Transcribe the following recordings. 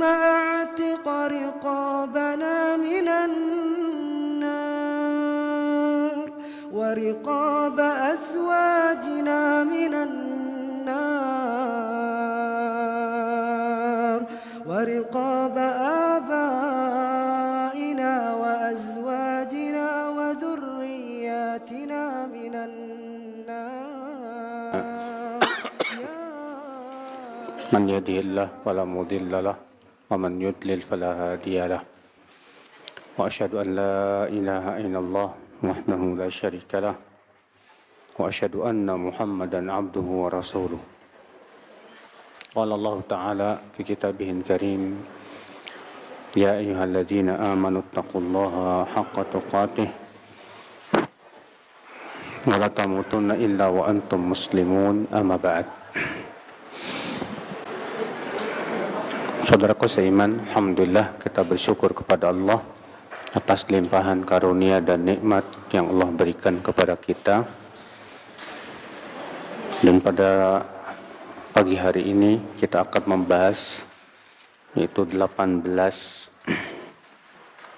أعتق رقابنا من النار ورقاب أزواجنا من النار ورقاب آبائنا وأزواجنا وذرياتنا من النار من يهده الله فلا مضل له ومن يضلل فلا هادي له وأشهد أن لا إله إلا الله وحده لا شريك له وأشهد أن محمدا عبده ورسوله قال الله تعالى في كتابه الكريم يا أيها الذين آمنوا اتقوا الله حق تقاته ولا تموتن إلا وأنتم مسلمون أما بعد. Saudaraku seiman, alhamdulillah kita bersyukur kepada Allah atas limpahan karunia dan nikmat yang Allah berikan kepada kita. Dan pada pagi hari ini kita akan membahas yaitu 18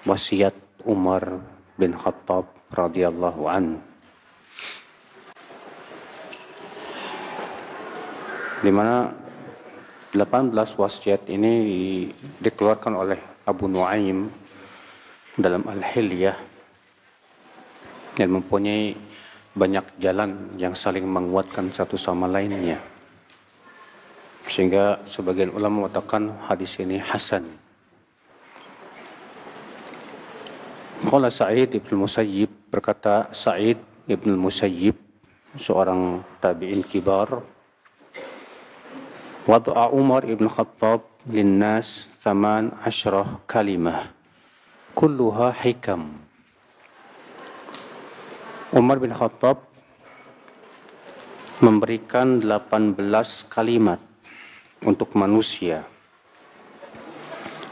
wasiat Umar bin Khattab radhiyallahu an. Di mana 18 wasiat ini dikeluarkan oleh Abu Nuaim dalam Al-Hilyah dan mempunyai banyak jalan yang saling menguatkan satu sama lainnya, sehingga sebagian ulama mengatakan hadis ini hasan. Qala Sa'id ibn Musayyib, berkata Sa'id ibn Musayyib, seorang tabi'in kibar, Wada'a Umar ibn Khattab linnas 18 kalimah kulluha hikam. Umar bin Khattab memberikan 18 kalimat untuk manusia.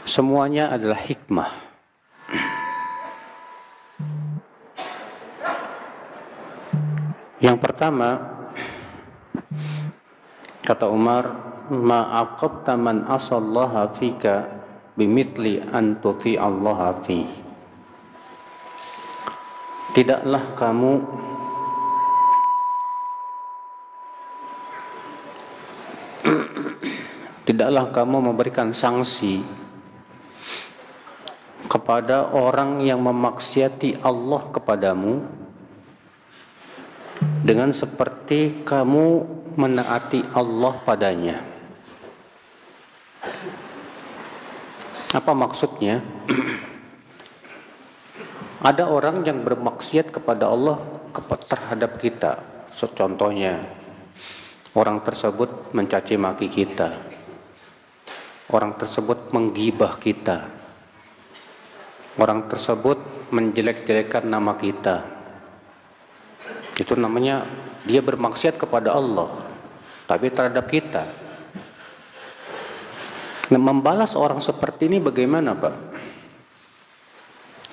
Semuanya adalah hikmah. Yang pertama, kata Umar, ma'aqabta man asallaha fika bimithli an tuti'allaha fi. Tidaklah kamu memberikan sanksi kepada orang yang memaksiati Allah kepadamu dengan seperti kamu menaati Allah padanya. Apa maksudnya? Ada orang yang bermaksiat kepada Allah terhadap kita. Contohnya, orang tersebut mencaci maki kita. Orang tersebut menggibah kita. Orang tersebut menjelek-jelekan nama kita. Itu namanya dia bermaksiat kepada Allah, tapi terhadap kita. Nah, membalas orang seperti ini bagaimana, Pak?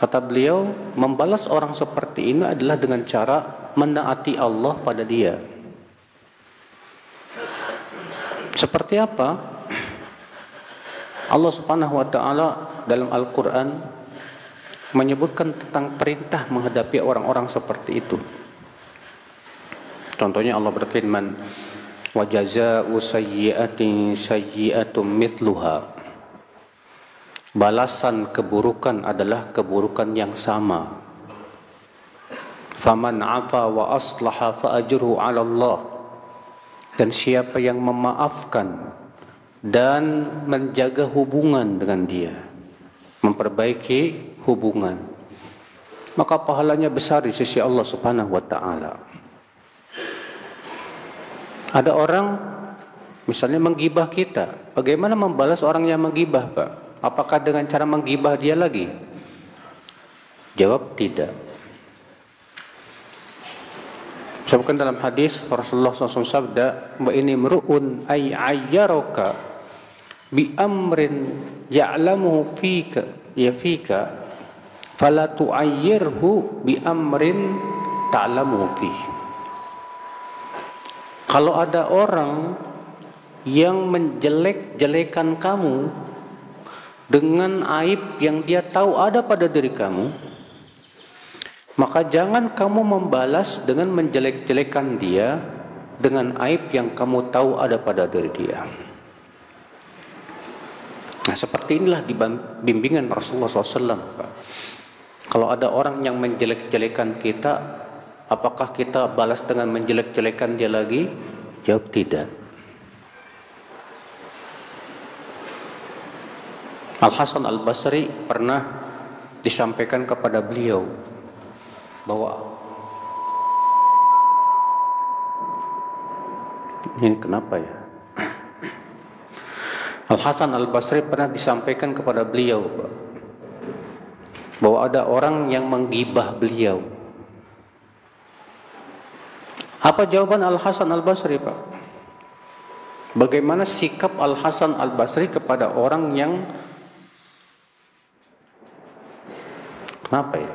Kata beliau, membalas orang seperti ini adalah dengan cara menaati Allah pada dia. Seperti apa? Allah Subhanahu wa taala dalam Al-Qur'an menyebutkan tentang perintah menghadapi orang-orang seperti itu. Contohnya Allah berfirman, wa jazaa'u sayyi'atin sayyi'atun mithluha. Balasan keburukan adalah keburukan yang sama. Faman 'afa wa aslaha fa ajruhu 'ala Allah. Dan siapa yang memaafkan dan menjaga hubungan dengan dia, memperbaiki hubungan, maka pahalanya besar di sisi Allah Subhanahu wa taala. Ada orang misalnya menggibah kita. Bagaimana membalas orang yang menggibah, Pak? Apakah dengan cara menggibah dia lagi? Jawab tidak. Sebutkan dalam hadis Rasulullah SAW sabda, wa ini mru'un ay ayyaraka bi amrin ya'lamuhu fika ya fika fala tu'ayyirhu bi amrin ta'lamuhu fihi. Kalau ada orang yang menjelek-jelekan kamu dengan aib yang dia tahu ada pada diri kamu, maka jangan kamu membalas dengan menjelek-jelekan dia dengan aib yang kamu tahu ada pada diri dia. Nah, seperti inilah di bimbingan Rasulullah SAW. Kalau ada orang yang menjelek-jelekan kita, apakah kita balas dengan menjelek-jelekan dia lagi? Jawab tidak. Al-Hasan Al-Basri pernah disampaikan kepada beliau bahwa ini kenapa ya? Al-Hasan Al-Basri pernah disampaikan kepada beliau bahwa ada orang yang menggibah beliau. Apa jawaban Al-Hasan Al-Basri, Pak? Bagaimana sikap Al-Hasan Al-Basri kepada orang yang kenapa ya?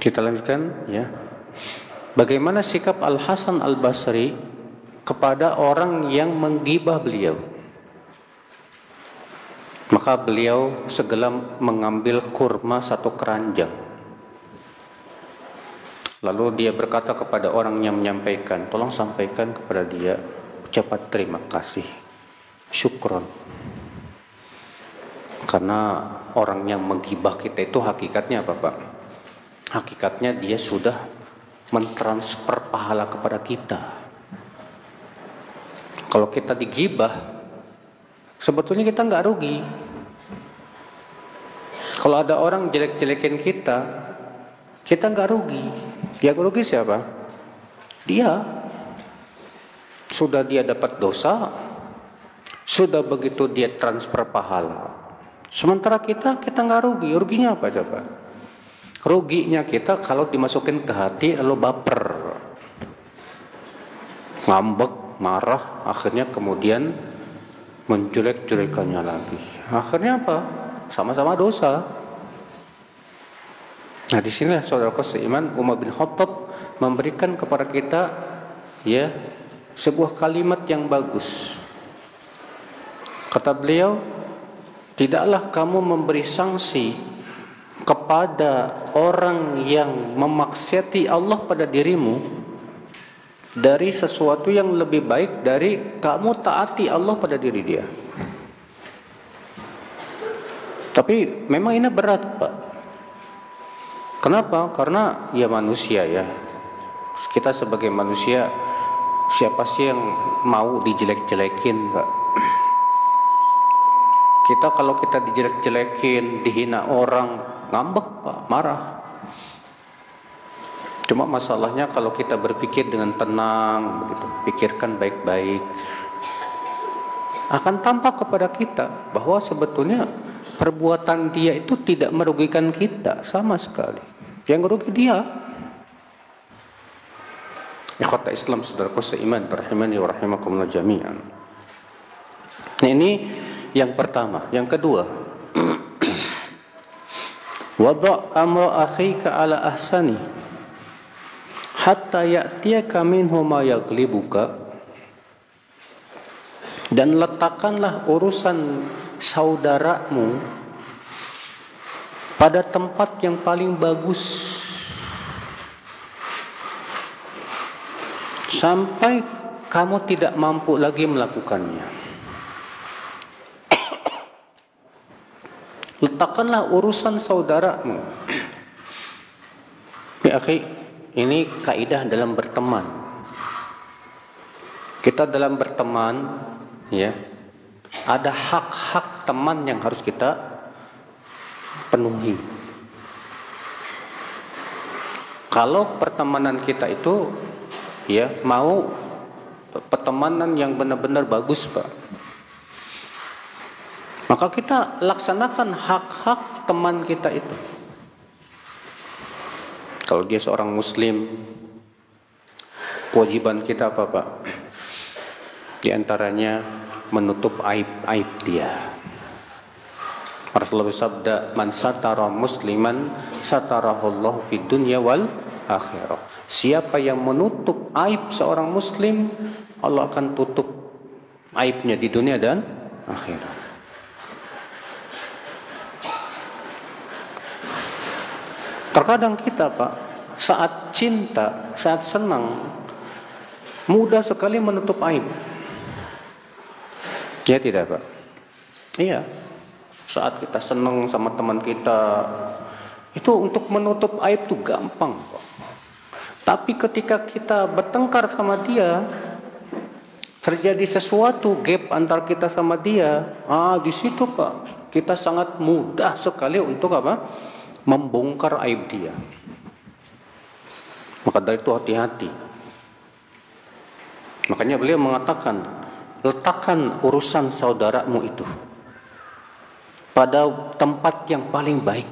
Kita lanjutkan ya. Bagaimana sikap Al-Hasan Al-Basri kepada orang yang menggibah beliau? Maka beliau segera mengambil kurma satu keranjang. Lalu dia berkata kepada orang yang menyampaikan, tolong sampaikan kepada dia ucapan terima kasih, syukron. Karena orang yang menggibah kita itu hakikatnya apa, Pak? Hakikatnya dia sudah mentransfer pahala kepada kita. Kalau kita digibah, sebetulnya kita nggak rugi. Kalau ada orang jelek-jelekin kita, kita nggak rugi. Yang rugi siapa? Dia. Sudah dia dapat dosa, sudah begitu dia transfer pahala. Sementara kita nggak rugi. Ruginya apa coba? Ruginya kita kalau dimasukin ke hati lalu baper, ngambek, marah, akhirnya kemudian menjelek-jelekannya lagi. Akhirnya apa? Sama-sama dosa. Nah, disinilah saudaraku seiman, Umar bin Khattab memberikan kepada kita ya sebuah kalimat yang bagus. Kata beliau, tidaklah kamu memberi sanksi kepada orang yang memaksiati Allah pada dirimu dari sesuatu yang lebih baik dari kamu taati Allah pada diri dia. Tapi memang ini berat, Pak. Kenapa? Karena ya manusia ya. Kita sebagai manusia, siapa sih yang mau dijelek-jelekin, Pak? Kita kalau kita dijelek-jelekin, dihina orang, ngambek, Pak, marah. Cuma masalahnya kalau kita berpikir dengan tenang, begitu, pikirkan baik-baik, akan tampak kepada kita bahwa sebetulnya perbuatan dia itu tidak merugikan kita sama sekali. Yang merugi dia. Ikhwata Islam, saudaraku seiman, rahimani wa rahimakumullah jami'an. Nah, ini yang pertama. Yang kedua, wada' amra akhika ala ahsani hatta ya'tiyaka minhu ma yaghlibuka. Dan letakkanlah urusan saudaramu pada tempat yang paling bagus sampai kamu tidak mampu lagi melakukannya. Letakkanlah urusan saudaramu. Ya, akhi, ini kaidah dalam berteman. Kita dalam berteman, ya, ada hak-hak teman yang harus kita penuhi. Kalau pertemanan kita itu, ya, mau pertemanan yang benar-benar bagus, Pak, maka kita laksanakan hak-hak teman kita itu. Kalau dia seorang muslim, kewajiban kita apa, Pak? Di antaranya menutup aib-aib dia. Rasulullah bersabda, "Man satara musliman satarahullahu fid dunya wal akhirah. Siapa yang menutup aib seorang muslim, Allah akan tutup aibnya di dunia dan akhirat. Terkadang kita, Pak, saat cinta, saat senang, mudah sekali menutup aib. Ya tidak, Pak? Iya. Saat kita senang sama teman kita, itu untuk menutup aib itu gampang, Pak. Tapi ketika kita bertengkar sama dia, terjadi sesuatu gap antar kita sama dia, di situ, Pak, kita sangat mudah sekali untuk apa? Membongkar aib dia. Maka dari itu hati-hati. Makanya beliau mengatakan, letakkan urusan saudaramu itu pada tempat yang paling baik.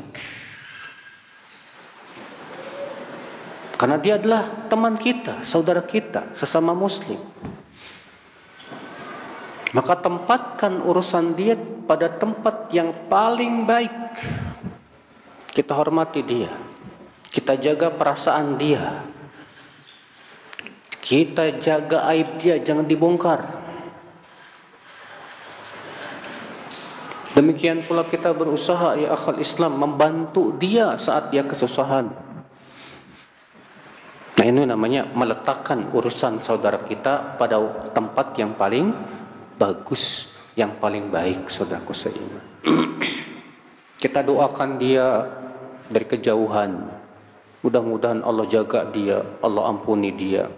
Karena dia adalah teman kita, saudara kita, sesama muslim. Maka tempatkan urusan dia pada tempat yang paling baik. Kita hormati dia. Kita jaga perasaan dia. Kita jaga aib dia, jangan dibongkar. Demikian pula kita berusaha, ya akhal Islam, membantu dia saat dia kesusahan. Nah, ini namanya meletakkan urusan saudara kita pada tempat yang paling bagus, yang paling baik, saudaraku seiman. Kita doakan dia dari kejauhan. Mudah-mudahan Allah jaga dia, Allah ampuni dia.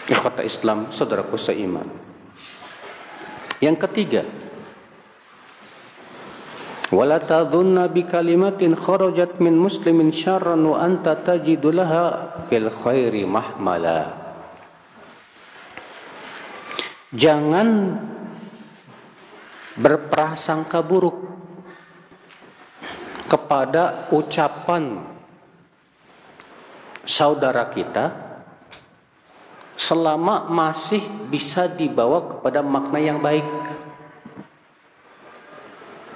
Ikhwata Islam, saudaraku seiman. Yang ketiga, wala tadhunna bi kalimatin kharajat min muslimin syarran wa anta tajidu laha fil khairi mahmala. Jangan berprasangka buruk kepada ucapan saudara kita selama masih bisa dibawa kepada makna yang baik.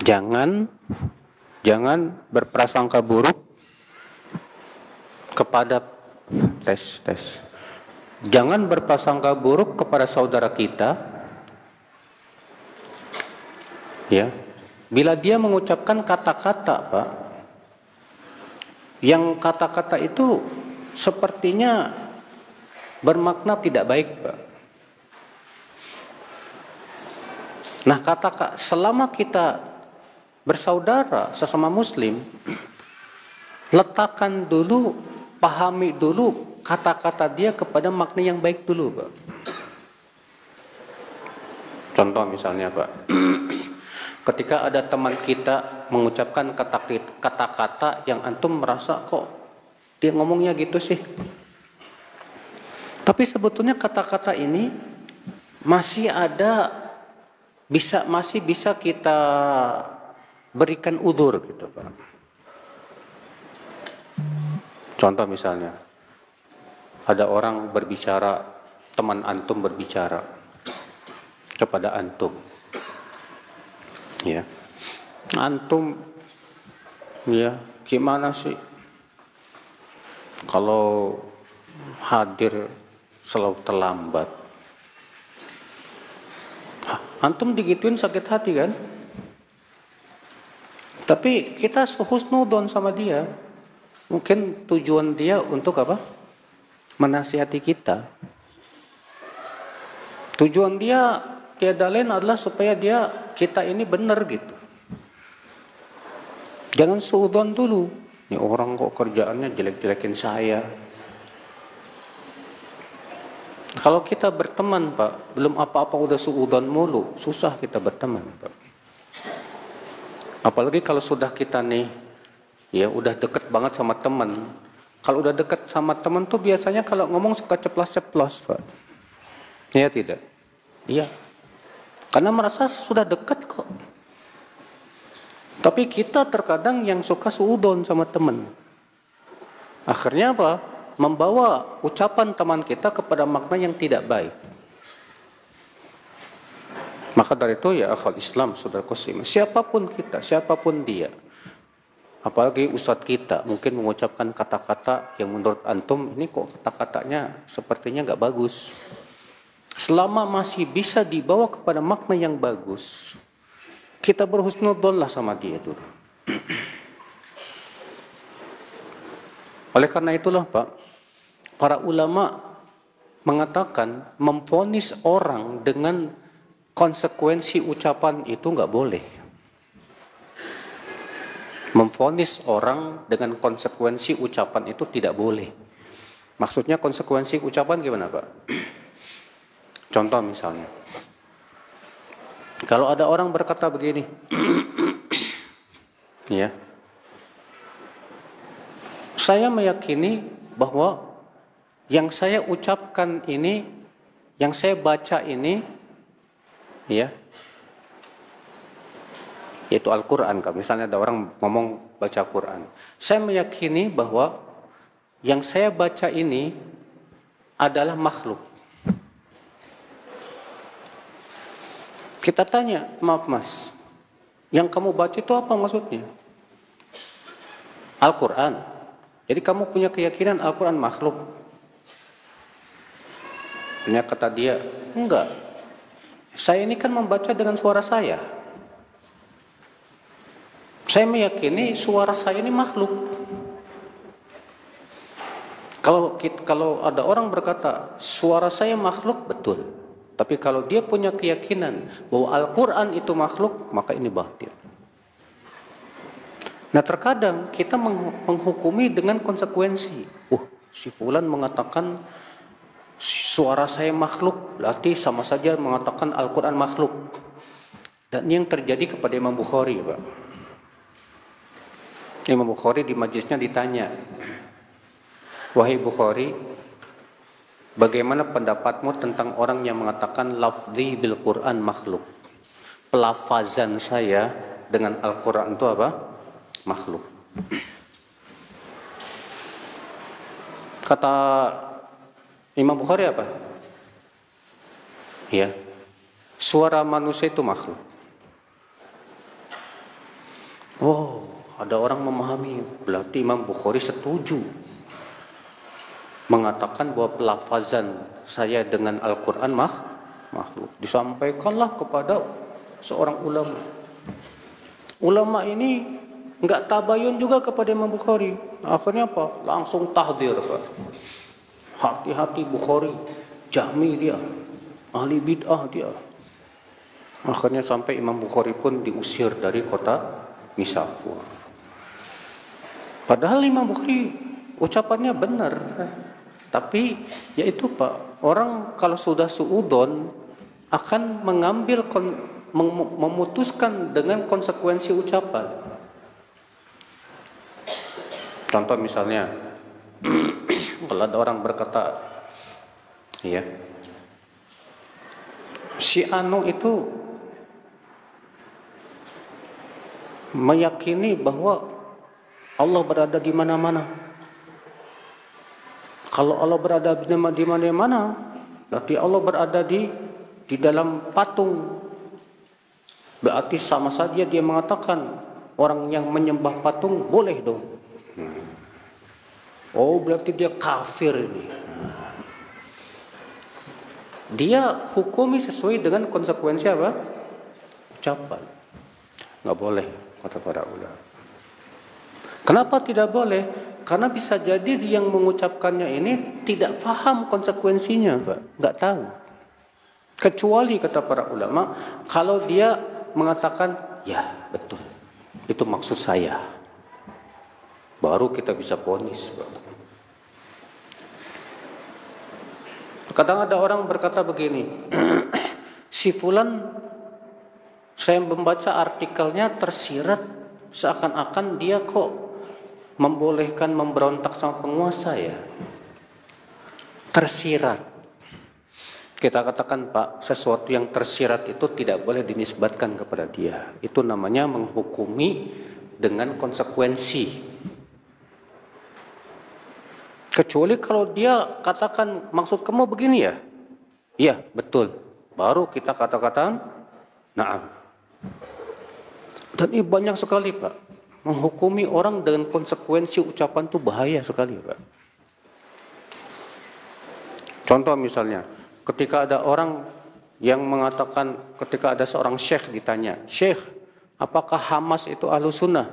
Jangan berprasangka buruk kepada Jangan berprasangka buruk kepada saudara kita, ya, bila dia mengucapkan kata-kata, Pak, yang kata-kata itu sepertinya bermakna tidak baik, Pak. Nah, selama kita bersaudara sesama muslim, letakkan dulu, pahami dulu kata-kata dia kepada makna yang baik dulu, Pak. Contoh misalnya, Pak, ketika ada teman kita mengucapkan kata-kata yang antum merasa kok dia ngomongnya gitu sih. Tapi sebetulnya kata-kata ini masih bisa kita berikan udzur gitu, Pak. Contoh misalnya, ada orang berbicara, teman antum berbicara kepada antum. Ya. Antum, ya, gimana sih kalau hadir selalu terlambat? Antum digituin sakit hati kan? Tapi kita husnudon sama dia. Mungkin tujuan dia untuk apa? Menasihati kita. Tujuan dia tiada lain adalah supaya kita ini benar gitu. Jangan suudzon dulu. Ini orang kok kerjaannya jelek-jelekin saya. Kalau kita berteman, Pak, belum apa-apa udah suudzon mulu, susah kita berteman, Pak. Apalagi kalau sudah kita nih, ya udah deket banget sama teman. Kalau udah deket sama teman tuh biasanya kalau ngomong suka ceplos-ceplos, Pak. Iya tidak? Iya. Karena merasa sudah dekat kok. Tapi kita terkadang yang suka suudzon sama teman. Akhirnya apa? Membawa ucapan teman kita kepada makna yang tidak baik. Maka dari itu, ya akhwat Islam, saudaraku seiman, siapapun kita, siapapun dia, Apalagi ustadz kita mungkin mengucapkan kata-kata yang menurut antum ini kok kata-katanya sepertinya nggak bagus. Selama masih bisa dibawa kepada makna yang bagus, kita berhusnudzon lah sama dia itu. Oleh karena itulah Pak, para ulama mengatakan memvonis orang dengan konsekuensi ucapan itu nggak boleh. Memvonis orang dengan konsekuensi ucapan itu tidak boleh. Maksudnya konsekuensi ucapan gimana Pak? Contoh misalnya, kalau ada orang berkata begini, ya, saya meyakini bahwa yang saya ucapkan ini, yang saya baca ini, ya, yaitu Al-Quran. Misalnya ada orang ngomong baca Quran, saya meyakini bahwa yang saya baca ini adalah makhluk. Kita tanya, maaf mas, yang kamu baca itu apa maksudnya? Al-Quran. Jadi kamu punya keyakinan Al-Quran makhluk? Punya kata dia, enggak. Saya ini kan membaca dengan suara saya. Saya meyakini suara saya ini makhluk. Kalau ada orang berkata suara saya makhluk, betul. Tapi kalau dia punya keyakinan bahwa Al-Quran itu makhluk, maka ini batil. Nah terkadang kita menghukumi dengan konsekuensi. Si fulan mengatakan suara saya makhluk, berarti sama saja mengatakan Al-Quran makhluk. Dan yang terjadi kepada Imam Bukhari Pak. Imam Bukhari di majlisnya ditanya, wahai Bukhari, bagaimana pendapatmu tentang orang yang mengatakan lafzi bil Quran makhluk? Pelafazan saya dengan Al-Quran itu apa? Makhluk. Kata Imam Bukhari apa? Ya, suara manusia itu makhluk. Ada orang memahami, berarti Imam Bukhari setuju mengatakan bahwa pelafazan saya dengan Al-Quran makhluk. Disampaikanlah kepada seorang ulama. Ulama ini enggak tabayun juga kepada Imam Bukhari. Akhirnya apa? Langsung tahdzir. Hati-hati Bukhari, jahmi dia, ahli bid'ah dia. Akhirnya sampai Imam Bukhari pun diusir dari kota Nisapur. Padahal Imam Bukhari ucapannya benar. Tapi yaitu Pak, orang kalau sudah suudon akan mengambil memutuskan dengan konsekuensi ucapan. Contoh misalnya, kalau ada orang berkata, ya, si Anu itu meyakini bahwa Allah berada di mana-mana. Kalau Allah berada di mana-mana, berarti Allah berada di dalam patung. Berarti sama saja dia mengatakan orang yang menyembah patung boleh dong. Berarti dia kafir ini. Dia hukumi sesuai dengan konsekuensi apa? Ucapan. Nggak boleh, kata para ulama. Kenapa tidak boleh? Karena bisa jadi yang mengucapkannya ini tidak paham konsekuensinya, Pak. Nggak tahu. Kecuali kata para ulama, kalau dia mengatakan, ya betul, itu maksud saya, baru kita bisa vonis. Kadang ada orang berkata begini, si fulan, saya membaca artikelnya tersirat seakan-akan dia kok membolehkan memberontak sama penguasa ya. Tersirat. Kita katakan Pak, sesuatu yang tersirat itu tidak boleh dinisbatkan kepada dia. Itu namanya menghukumi dengan konsekuensi. Kecuali kalau dia katakan maksud kamu begini ya. Iya betul. Baru kita kata-kata na'am. Dan ini banyak sekali Pak. menghukumi orang dengan konsekuensi ucapan itu bahaya sekali, Pak. Contoh misalnya, ketika ada orang yang mengatakan, ketika ada seorang syekh ditanya, "Syekh, apakah Hamas itu Ahlus Sunnah?"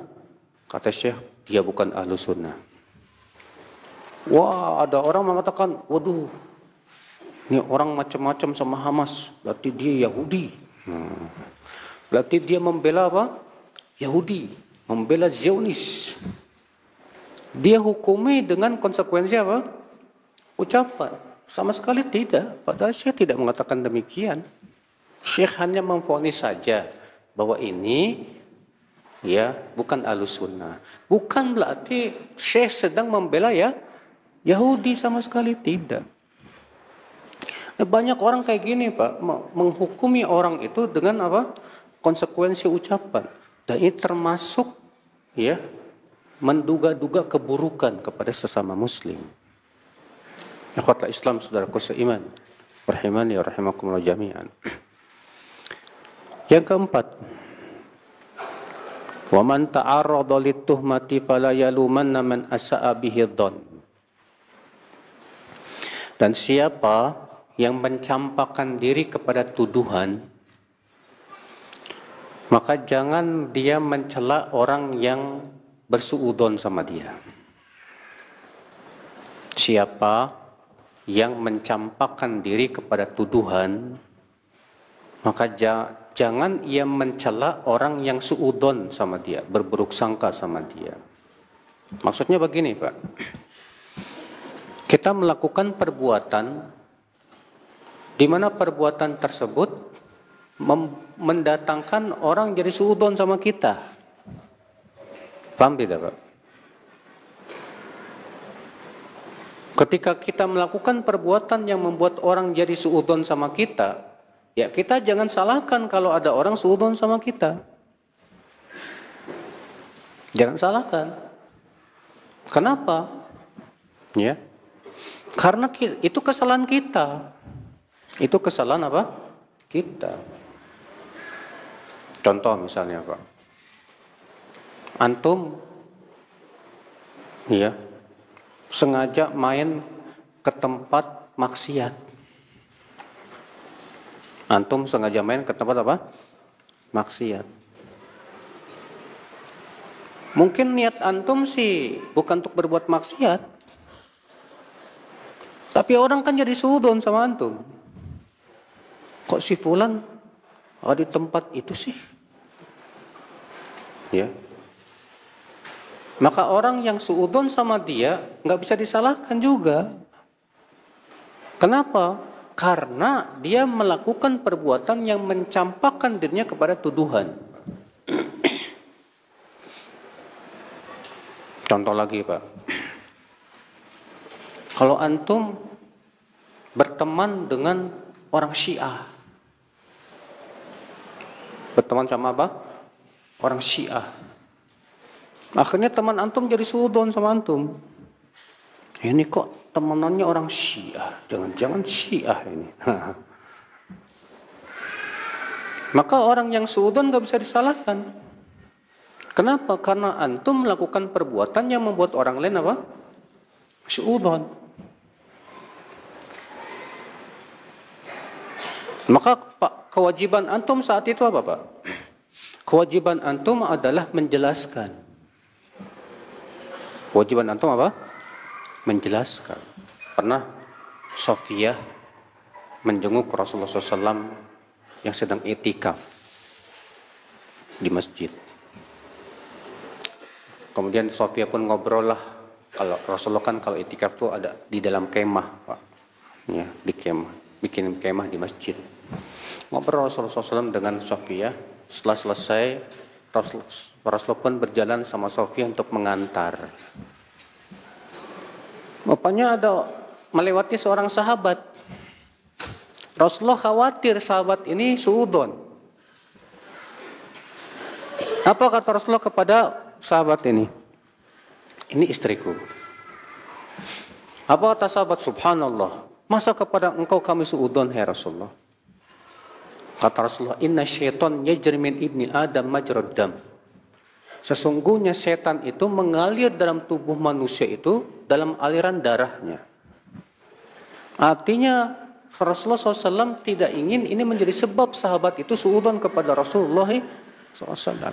Kata syekh, "Dia bukan Ahlus Sunnah." Wah, ada orang mengatakan, "Waduh, ini orang macam-macam sama Hamas, berarti dia Yahudi." Berarti dia membela apa? Yahudi, membela Zionis. Dia hukumi dengan konsekuensi apa? Ucapan. Sama sekali tidak. Padahal Syekh tidak mengatakan demikian. Syekh hanya memvonis saja bahwa ini ya bukan Ahlus Sunnah. Bukan berarti Syekh sedang membela ya Yahudi, sama sekali tidak. Banyak orang kayak gini, Pak, menghukumi orang itu dengan apa? Konsekuensi ucapan. Dan ini termasuk ya menduga-duga keburukan kepada sesama muslim. Ikhwatal Islam, saudaraku seiman, rahimani wa rahimakumullah jami'an. Yang keempat, wa man ta'arrada lit-tuhmati fala yalumanna man asa'a bihi dhon. Dan siapa yang mencampakkan diri kepada tuduhan, maka jangan dia mencela orang yang bersuudzon sama dia. Siapa yang mencampakkan diri kepada tuduhan, maka jangan ia mencela orang yang suudzon sama dia, berburuk sangka sama dia. Maksudnya begini, Pak. Kita melakukan perbuatan di mana perbuatan tersebut mendatangkan orang jadi suudzon sama kita. Paham tidak, Pak? Ketika kita melakukan perbuatan yang membuat orang jadi suudzon sama kita, ya kita jangan salahkan kalau ada orang suudzon sama kita. Jangan salahkan. Kenapa? Ya. Karena itu kesalahan kita. Itu kesalahan apa? Kita. Contoh misalnya, Pak. Antum ya sengaja main ke tempat maksiat. Antum sengaja main ke tempat apa? Maksiat. Mungkin niat antum sih bukan untuk berbuat maksiat. Tapi orang kan jadi suudzon sama antum. Kok si fulan ada di tempat itu sih? Ya. Maka orang yang suudzon sama dia nggak bisa disalahkan juga. Kenapa? Karena dia melakukan perbuatan yang mencampakkan dirinya kepada tuduhan. Contoh lagi, Pak. Kalau antum berteman dengan orang Syiah, berteman sama apa? Orang Syiah. Akhirnya teman antum jadi suudzon sama antum. Ini kok temanannya orang Syiah, jangan-jangan Syiah ini. Maka orang yang suudzon gak bisa disalahkan. Kenapa? Karena antum melakukan perbuatan yang membuat orang lain apa? Suudzon. Maka kewajiban antum saat itu apa, Pak? Kewajiban antum adalah menjelaskan. Kewajiban antum apa? Menjelaskan. Pernah Sofia menjenguk Rasulullah SAW yang sedang itikaf di masjid. Kemudian Sofia pun ngobrol lah. Kalau Rasulullah kan kalau itikaf tuh ada di dalam kemah, Pak. Ya, di kemah, bikin kemah di masjid. Ngobrol Rasulullah SAW dengan Sofia. Setelah selesai, Rasulullah pun berjalan sama Sofia untuk mengantar. Rupanya ada melewati seorang sahabat. Rasulullah khawatir sahabat ini suudzon. Apa kata Rasulullah kepada sahabat ini? Ini istriku. Apa kata sahabat? Subhanallah. Masa kepada engkau kami suudzon, ya Rasulullah? Kata Rasulullah, inna syaitan yajri min ibni Adam majrad dam. Sesungguhnya setan itu mengalir dalam tubuh manusia itu dalam aliran darahnya. Artinya Rasulullah SAW tidak ingin ini menjadi sebab sahabat itu suudzon kepada Rasulullah SAW.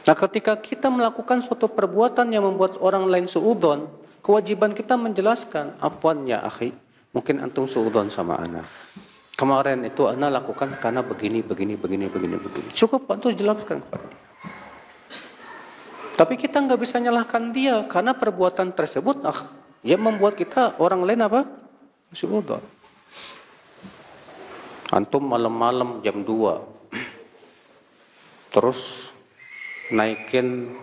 Nah, ketika kita melakukan suatu perbuatan yang membuat orang lain suudzon, kewajiban kita menjelaskan, afwan ya akhi, mungkin antum suudzon sama ana. Kemarin itu ana lakukan karena begini. Cukup antum jelaskan kepada dia. Tapi kita nggak bisa nyalahkan dia karena perbuatan tersebut yang membuat kita orang lain apa? Suudzon. Antum malam-malam jam 2 terus naikin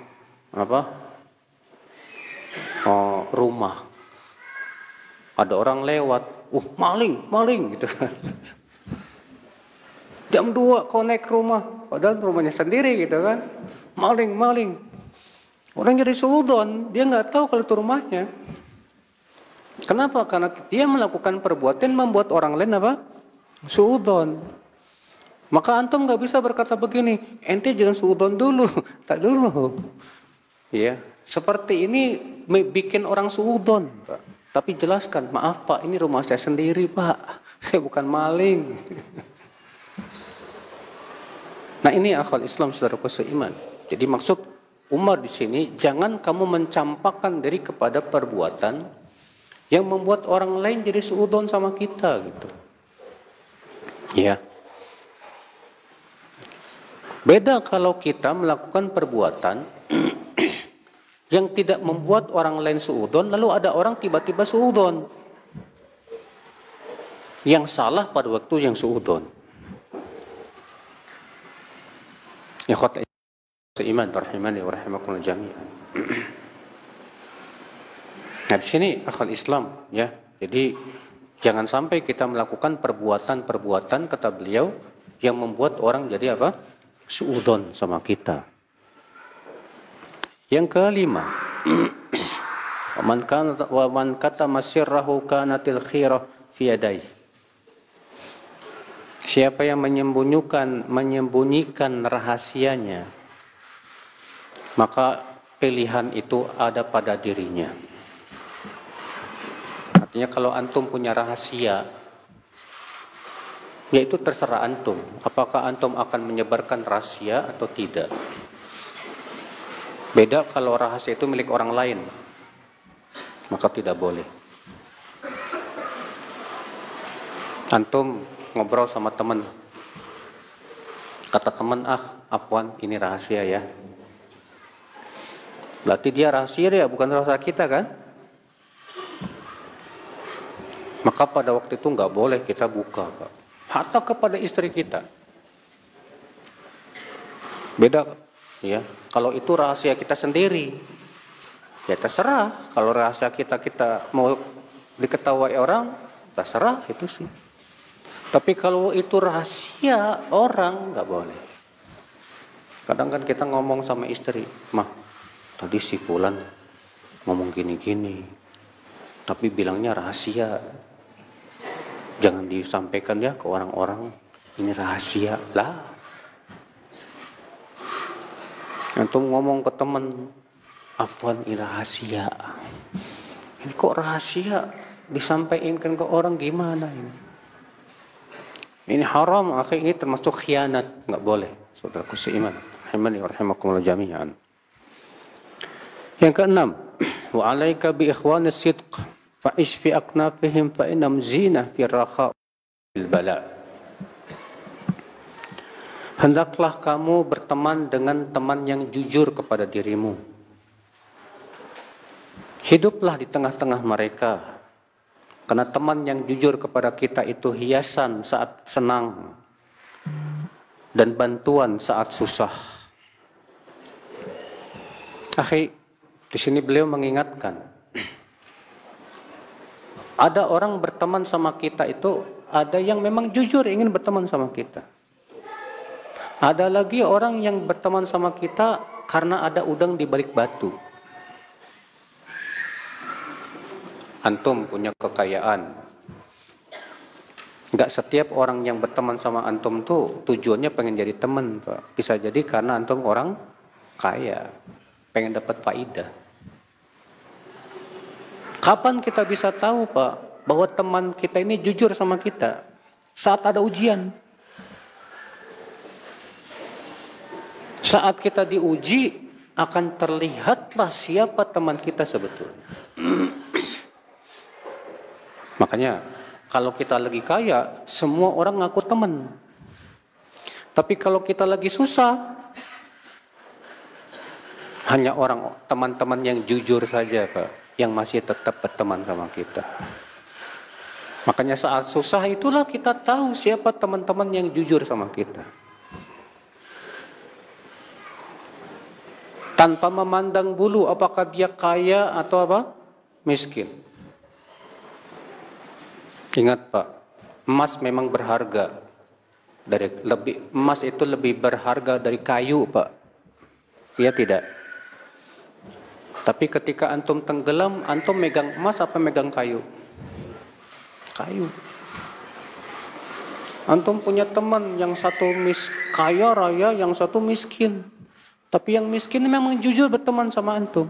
rumah. Ada orang lewat, maling gitu kan. Jam 2 kau naik rumah, padahal rumahnya sendiri gitu kan. Maling. Orang jadi suudzon, dia nggak tahu kalau itu rumahnya. Kenapa? Karena dia melakukan perbuatan membuat orang lain apa? Suudzon. Maka antum nggak bisa berkata begini, ente jangan suudzon dulu, tak dulu. Ya, seperti ini bikin orang suudzon, Pak. Tapi jelaskan, maaf Pak, ini rumah saya sendiri Pak, saya bukan maling. Nah ini akal Islam saudaraku seiman. Jadi maksud Umar di sini, jangan kamu mencampakkan diri kepada perbuatan yang membuat orang lain jadi suudzon sama kita gitu. Ya. Beda kalau kita melakukan perbuatan yang tidak membuat orang lain suudzon, lalu ada orang tiba-tiba suudzon. Yang salah pada waktu yang suudzon. Ya khotbah seiman rahimani wa rahimakumullah jami'an. Nah di sini akal Islam ya. Jadi jangan sampai kita melakukan perbuatan kata beliau yang membuat orang jadi apa? Suudzon sama kita. Yang kelima, man kata masirrahu kanatil khirah fi yadayhi. Siapa yang menyembunyikan rahasianya, maka pilihan itu ada pada dirinya. Artinya kalau antum punya rahasia, ya itu terserah antum. Apakah antum akan menyebarkan rahasia atau tidak. Beda kalau rahasia itu milik orang lain, maka tidak boleh. Antum ngobrol sama teman, kata teman, afwan ini rahasia ya. Berarti dia rahasia ya, bukan rahasia kita kan? Maka pada waktu itu nggak boleh kita buka, Pak. Atau kepada istri kita. Beda, ya. Kalau itu rahasia kita sendiri, ya terserah. Kalau rahasia kita mau diketahui orang, terserah itu sih. Tapi kalau itu rahasia orang, nggak boleh. Kadang kan kita ngomong sama istri, tadi si Fulan ngomong gini-gini, tapi bilangnya rahasia. Jangan disampaikan ya ke orang-orang, ini rahasia lah. Antum ngomong ke teman, afwan ini rahasia. Ini kok rahasia disampaikan ke orang gimana ini? Ini haram, akhi, ini termasuk khianat, nggak boleh. Saudaraku seiman, rahimani wa rahimakumullah jami'an. Yang keenam, wa 'alaika bi ikhwanis sidq fa ish fi aknafihim fa innam zinah fi rakha bil bala. Hendaklah kamu berteman dengan teman yang jujur kepada dirimu. Hiduplah di tengah-tengah mereka. Karena teman yang jujur kepada kita itu hiasan saat senang dan bantuan saat susah. Akhi, di sini beliau mengingatkan, ada orang berteman sama kita itu, ada yang memang jujur ingin berteman sama kita. Ada lagi orang yang berteman sama kita karena ada udang di balik batu. Antum punya kekayaan. Enggak setiap orang yang berteman sama antum tuh tujuannya pengen jadi teman, Pak. Bisa jadi karena antum orang kaya, pengen dapat faidah. Kapan kita bisa tahu, Pak, bahwa teman kita ini jujur sama kita? Saat ada ujian. Saat kita diuji, akan terlihatlah siapa teman kita sebetulnya. Makanya, kalau kita lagi kaya, semua orang ngaku teman. Tapi kalau kita lagi susah, hanya teman-teman yang jujur saja, Pak, yang masih tetap berteman sama kita. Makanya saat susah itulah kita tahu siapa teman-teman yang jujur sama kita. Tanpa memandang bulu apakah dia kaya atau miskin. Ingat, Pak, emas memang berharga. Emas itu lebih berharga dari kayu, Pak. Iya tidak? Tapi ketika antum tenggelam, antum megang emas apa megang kayu? Kayu. Antum punya teman yang satu kaya raya, yang satu miskin. Tapi yang miskin memang jujur berteman sama antum.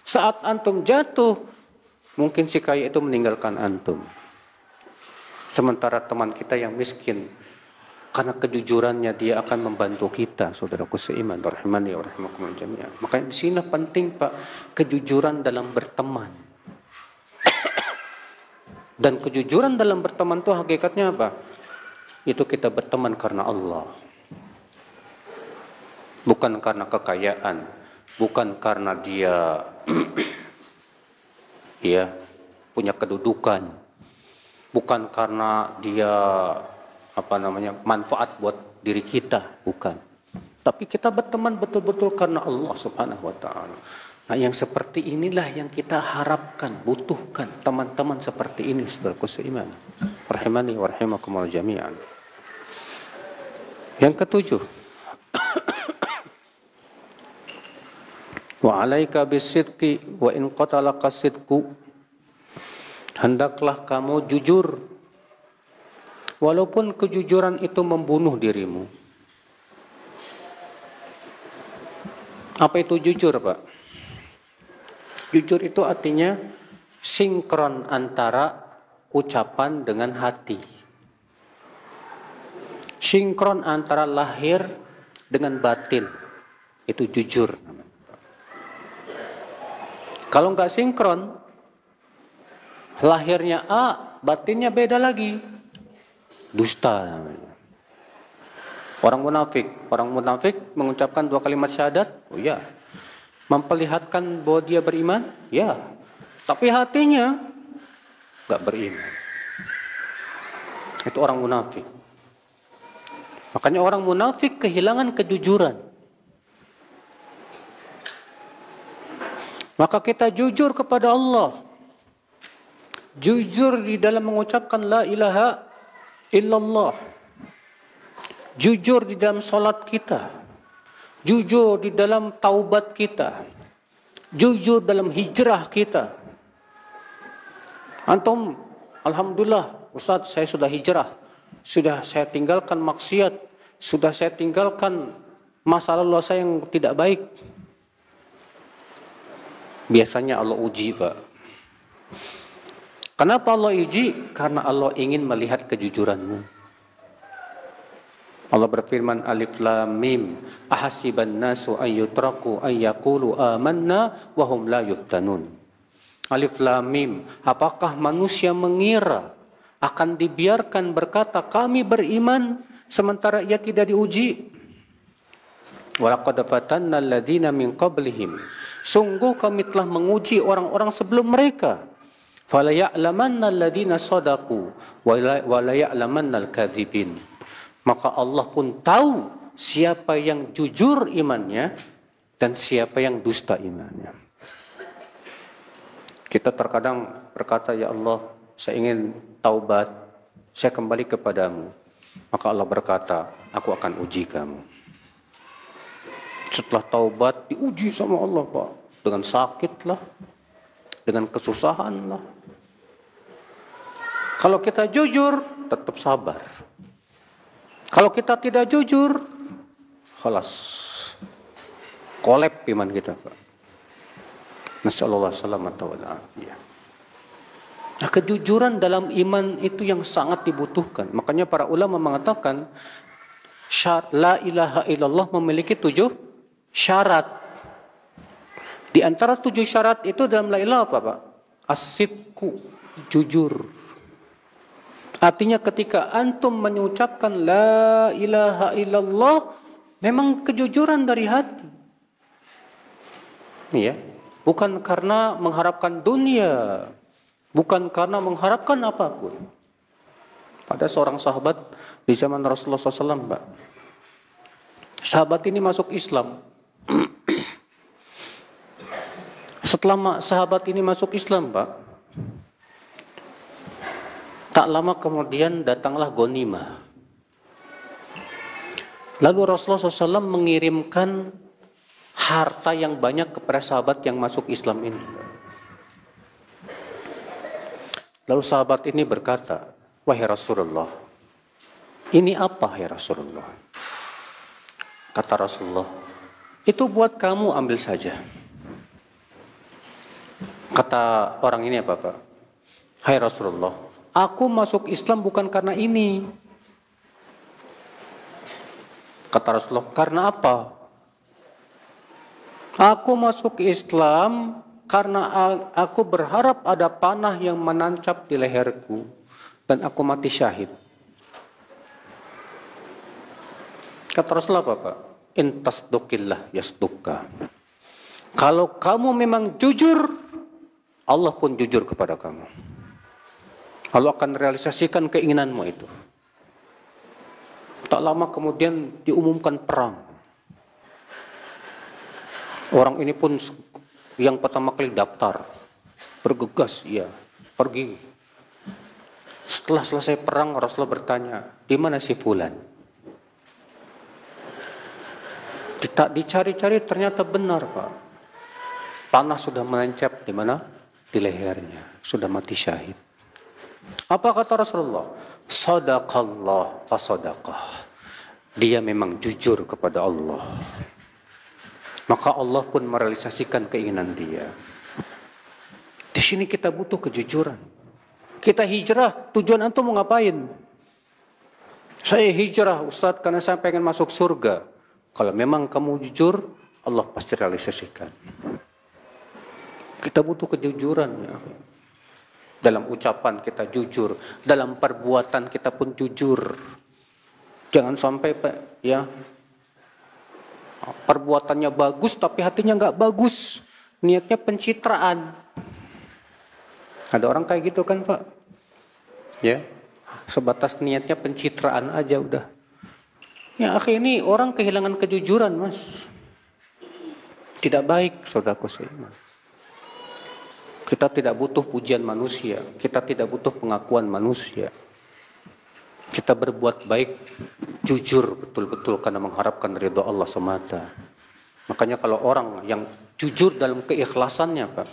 Saat antum jatuh, mungkin si kaya itu meninggalkan antum. Sementara teman kita yang miskin, karena kejujurannya dia akan membantu kita, saudaraku seiman, rahimani wa rahimakumullah jami'an. Makanya di sini penting, Pak, kejujuran dalam berteman. Dan kejujuran dalam berteman itu hakikatnya apa? Itu kita berteman karena Allah. Bukan karena kekayaan, bukan karena dia punya kedudukan, bukan karena dia manfaat buat diri kita, bukan. Tapi kita berteman betul-betul karena Allah Subhanahu wa taala. Nah, yang seperti inilah yang kita harapkan, butuhkan teman-teman seperti ini, saudaraku seiman. Rahimani wa rahimakumullah jami'an. Yang ketujuh, wa 'alaika bisidqi wa in qatalaka sidqu. Hendaklah kamu jujur walaupun kejujuran itu membunuh dirimu. Apa itu jujur, Pak? Jujur itu artinya sinkron antara ucapan dengan hati. Sinkron antara lahir dengan batin. Itu jujur. Kalau nggak sinkron, lahirnya A, batinnya beda lagi. Dusta namanya. Orang munafik mengucapkan 2 kalimat syahadat, oh ya, memperlihatkan bahwa dia beriman, ya, tapi hatinya nggak beriman. Itu orang munafik. Makanya orang munafik kehilangan kejujuran. Maka kita jujur kepada Allah. Jujur di dalam mengucapkan la ilaha illallah. Jujur di dalam salat kita. Jujur di dalam taubat kita. Jujur dalam hijrah kita. Antum, alhamdulillah, Ustaz, saya sudah hijrah. Sudah saya tinggalkan maksiat. Sudah saya tinggalkan masa lalu saya yang tidak baik. Biasanya Allah uji, Pak. Kenapa Allah uji? Karena Allah ingin melihat kejujuranmu. Allah berfirman, Alif Lam Mim, ahasiban nasu ayyutraku ayyaqulu amanna wa hum la yuftanun. Alif Lam Mim, apakah manusia mengira akan dibiarkan berkata kami beriman sementara ia tidak diuji? Walaqad fatanna alladziina min qablihim. Sungguh kami telah menguji orang-orang sebelum mereka. Fala ya'lamanna alladziina shadaqu wa la ya'lamanna al-kadzibin. Maka Allah pun tahu siapa yang jujur imannya dan siapa yang dusta imannya. Kita terkadang berkata, ya Allah, saya ingin taubat, saya kembali kepadamu. Maka Allah berkata, aku akan uji kamu. Setelah taubat diuji sama Allah, Pak. Dengan sakit lah, dengan kesusahan lah. Kalau kita jujur, tetap sabar. Kalau kita tidak jujur, khalas. kolab iman kita, Pak. Nasallallahu salamata wal afiyah. Nah, kejujuran dalam iman itu yang sangat dibutuhkan. Makanya para ulama mengatakan la ilaha illallah memiliki 7 syarat. Di antara 7 syarat itu dalam la ilaha apa, Pak? As-sidqu, jujur. Artinya ketika antum mengucapkan la ilaha illallah, memang kejujuran dari hati. Ya, bukan karena mengharapkan dunia, bukan karena mengharapkan apapun. Ada seorang sahabat di zaman Rasulullah SAW, Pak. Sahabat ini masuk Islam. Setelah sahabat ini masuk Islam, Pak, tak lama kemudian datanglah ghanimah. Lalu Rasulullah SAW mengirimkan harta yang banyak kepada sahabat yang masuk Islam ini. Lalu sahabat ini berkata, wahai Rasulullah, ini apa ya Rasulullah? Kata Rasulullah, itu buat kamu, ambil saja. Kata orang ini apa, Pak? Hai Rasulullah, aku masuk Islam bukan karena ini. Kata Rasulullah, karena apa? Aku masuk Islam karena aku berharap ada panah yang menancap di leherku dan aku mati syahid. Kata Rasulullah apa, Pak? In tasduqillah yasduqka. Kalau kamu memang jujur, Allah pun jujur kepada kamu. Allah akan realisasikan keinginanmu itu. Tak lama kemudian diumumkan perang. Orang ini pun yang pertama kali daftar, bergegas, ya, pergi. Setelah selesai perang, Rasulullah bertanya, di mana si fulan? Dicari-cari ternyata benar, Pak. Panah sudah menancap di mana? Di lehernya, sudah mati syahid. Apa kata Rasulullah? Sadaqallah fasadaqah. Dia memang jujur kepada Allah. Maka Allah pun merealisasikan keinginan dia. Di sini kita butuh kejujuran. Kita hijrah, tujuan antum mau ngapain? Saya hijrah, Ustadz, karena saya pengen masuk surga. Kalau memang kamu jujur, Allah pasti realisasikan. Kita butuh kejujuran, ya. Dalam ucapan kita jujur, dalam perbuatan kita pun jujur. Jangan sampai, Pak, ya, perbuatannya bagus tapi hatinya nggak bagus, niatnya pencitraan. Ada orang kayak gitu kan, Pak? Ya, sebatas niatnya pencitraan aja udah. Ya, akhirnya ini orang kehilangan kejujuran, Mas. Tidak baik, saudaraku seiman. Kita tidak butuh pujian manusia, kita tidak butuh pengakuan manusia. Kita berbuat baik, jujur betul-betul karena mengharapkan ridha Allah semata. Makanya kalau orang yang jujur dalam keikhlasannya, Pak,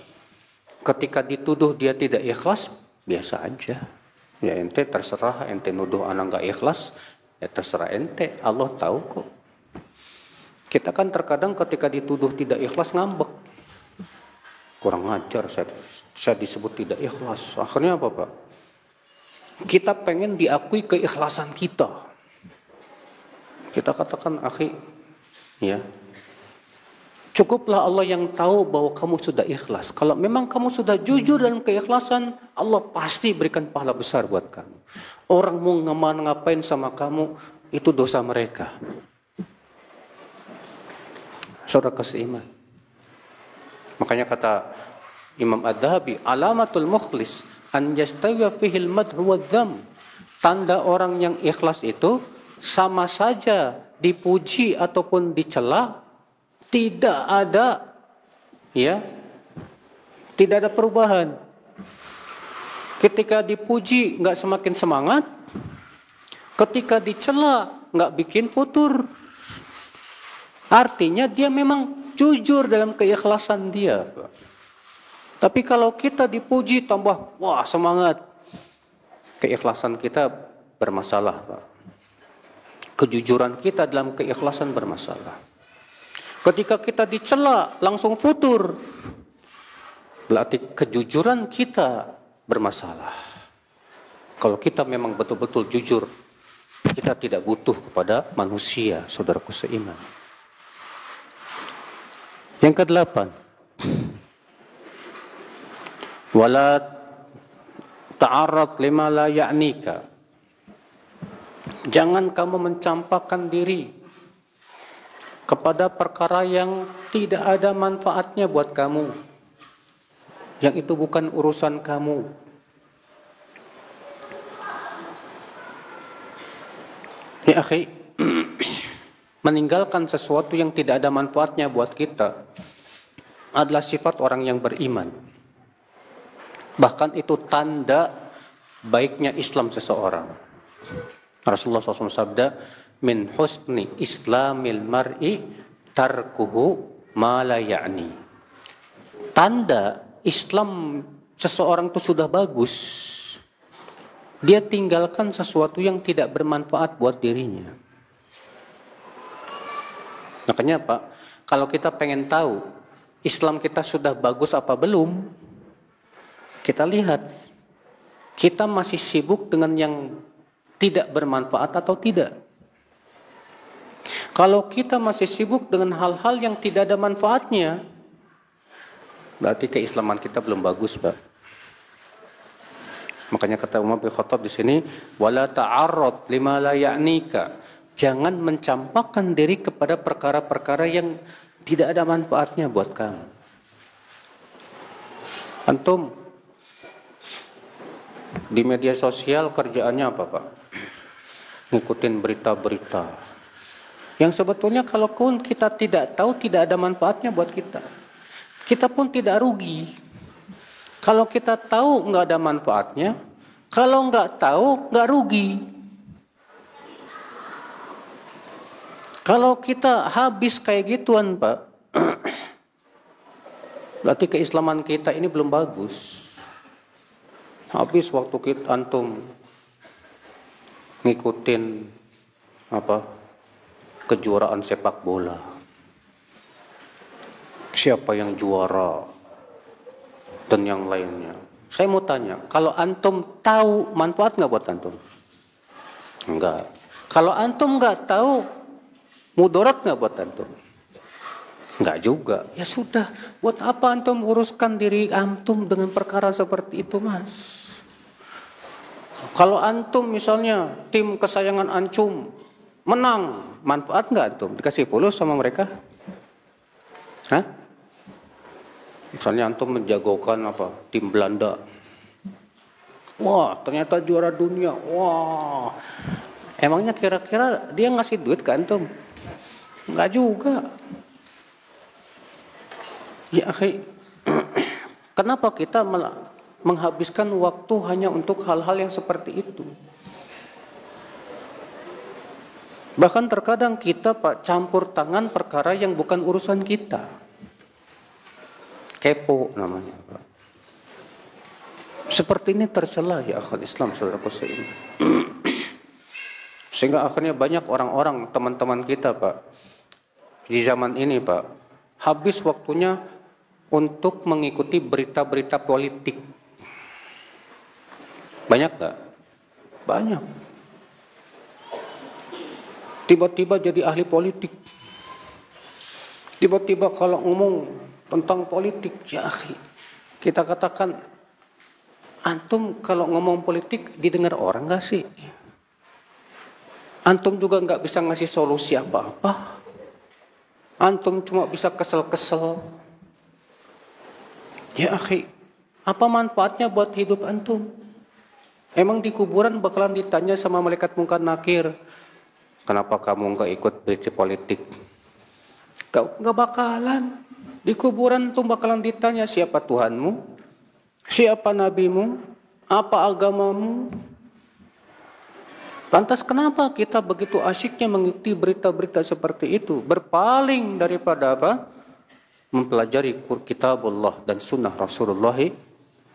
ketika dituduh dia tidak ikhlas, biasa aja. Ya ente terserah, ente nuduh anak nggak ikhlas, ya terserah ente, Allah tahu kok. Kita kan terkadang ketika dituduh tidak ikhlas ngambek. Kurang ajar, saya disebut tidak ikhlas. Akhirnya apa, Pak? Kita pengen diakui keikhlasan kita. Kita katakan, akhi, ya, cukuplah Allah yang tahu bahwa kamu sudah ikhlas. Kalau memang kamu sudah jujur dalam keikhlasan, Allah pasti berikan pahala besar buat kamu. Orang mau ngapain sama kamu, itu dosa mereka. Saudara seiman. Makanya kata Imam Ad-Dhahabi, alamatul mukhlis an yastawiya fihil madhu wa dham. Tanda orang yang ikhlas itu sama saja dipuji ataupun dicela, tidak ada, ya, tidak ada perubahan. Ketika dipuji nggak semakin semangat, ketika dicela nggak bikin futur. Artinya dia memang jujur dalam keikhlasan dia. Tapi kalau kita dipuji tambah, wah semangat, keikhlasan kita bermasalah, Pak. Kejujuran kita dalam keikhlasan bermasalah. Ketika kita dicela langsung futur, berarti kejujuran kita bermasalah. Kalau kita memang betul-betul jujur, kita tidak butuh kepada manusia, saudaraku seiman. Yang ke-8, wala ta'arrad lima la ya'nika. Jangan kamu mencampakkan diri kepada perkara yang tidak ada manfaatnya buat kamu, yang itu bukan urusan kamu. Ya akhi, meninggalkan sesuatu yang tidak ada manfaatnya buat kita adalah sifat orang yang beriman. Bahkan itu tanda baiknya Islam seseorang. Rasulullah SAW sabda, min husni islamil mar'i tarkuhu ma la ya'ni. Tanda Islam seseorang itu sudah bagus, dia tinggalkan sesuatu yang tidak bermanfaat buat dirinya. Makanya Pak, kalau kita pengen tahu Islam kita sudah bagus apa belum, kita lihat kita masih sibuk dengan yang tidak bermanfaat atau tidak. Kalau kita masih sibuk dengan hal-hal yang tidak ada manfaatnya, berarti keislaman kita belum bagus, Pak. Makanya kata Umar bin Khattab di sini, wala ta'arrad lima la ya'nika. Jangan mencampakkan diri kepada perkara-perkara yang tidak ada manfaatnya buat kamu. Antum di media sosial kerjaannya apa, Pak? Ngikutin berita-berita yang sebetulnya kalau pun kita tidak tahu, tidak ada manfaatnya buat kita. Kita pun tidak rugi. Kalau kita tahu nggak ada manfaatnya, kalau nggak tahu nggak rugi. Kalau kita habis kayak gituan, Pak, berarti keislaman kita ini belum bagus. Habis waktu kita antum ngikutin kejuaraan sepak bola. Siapa yang juara dan yang lainnya. Saya mau tanya, kalau antum tahu manfaat nggak buat antum? Enggak. Kalau antum nggak tahu, mudarat nggak buat antum? Enggak juga. Ya sudah, buat apa antum uruskan diri antum dengan perkara seperti itu, Mas? Kalau antum misalnya tim kesayangan antum menang, manfaat nggak antum? Dikasih follow sama mereka? Hah? Misalnya antum menjagokan tim Belanda. Wah, ternyata juara dunia. Wah. Emangnya kira-kira dia ngasih duit ke antum? Enggak juga. Ya, akhi. Kenapa kita menghabiskan waktu hanya untuk hal-hal yang seperti itu? Bahkan terkadang kita, Pak, campur tangan perkara yang bukan urusan kita. Kepo namanya, Pak. Seperti ini tercela ya akhwat Islam, saudaraku seiman. Sehingga akhirnya banyak orang-orang, teman-teman kita, Pak, di zaman ini, Pak, habis waktunya untuk mengikuti berita-berita politik. Banyak gak? Banyak. Tiba-tiba jadi ahli politik. Tiba-tiba kalau ngomong tentang politik, ya akhi, kita katakan, antum kalau ngomong politik didengar orang gak sih? Antum juga gak bisa ngasih solusi apa-apa. Antum cuma bisa kesel-kesel. Ya akhi, apa manfaatnya buat hidup antum? Emang di kuburan bakalan ditanya sama malaikat mungkar nakir, kenapa kamu gak ikut berita politik? Gak bakalan. Di kuburan tuh bakalan ditanya, siapa Tuhanmu? Siapa nabimu? Apa agamamu? Lantas kenapa kita begitu asyiknya mengikuti berita-berita seperti itu? Berpaling daripada mempelajari kitabullah dan sunnah Rasulullah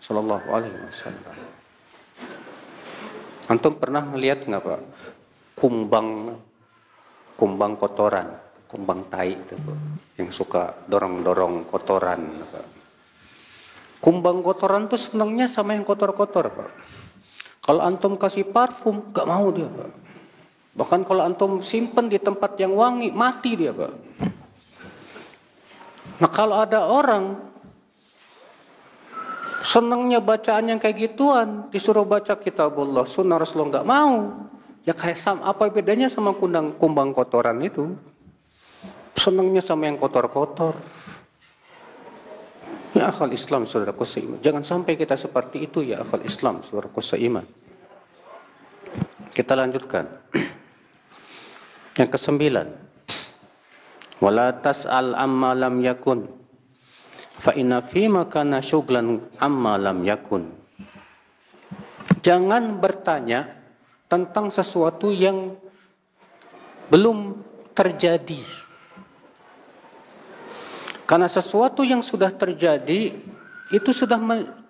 sallallahu alaihi wasallam. Antum pernah melihat nggak, Pak? Kumbang kotoran. kumbang tai itu, Pak, yang suka dorong-dorong kotoran, Pak. Kumbang kotoran tuh senangnya sama yang kotor-kotor, Pak. Kalau antum kasih parfum, gak mau dia, Pak. Bahkan kalau antum simpen di tempat yang wangi, mati dia, Pak. Nah kalau ada orang senangnya bacaan yang kayak gituan, disuruh baca kitabullah, sunnah Rasulullah, nggak mau. Ya kayak apa bedanya sama kumbang kotoran itu? Senangnya sama yang kotor-kotor. Ya akhal Islam, saudaraku seiman. Jangan sampai kita seperti itu, ya akhal Islam, saudaraku seiman. Kita lanjutkan. Yang ke-9. Wala tas'al amma lam yakun fa inna fima kana syughlan amma lam yakun. Jangan bertanya tentang sesuatu yang belum terjadi. Karena sesuatu yang sudah terjadi itu sudah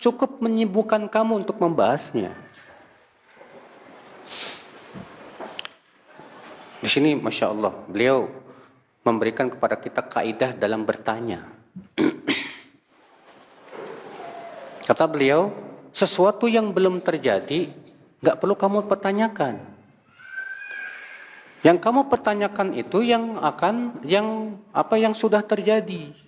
cukup menyibukkan kamu untuk membahasnya. Di sini Masya Allah, beliau memberikan kepada kita kaidah dalam bertanya. Kata beliau, sesuatu yang belum terjadi nggak perlu kamu pertanyakan. Yang kamu pertanyakan itu yang sudah terjadi.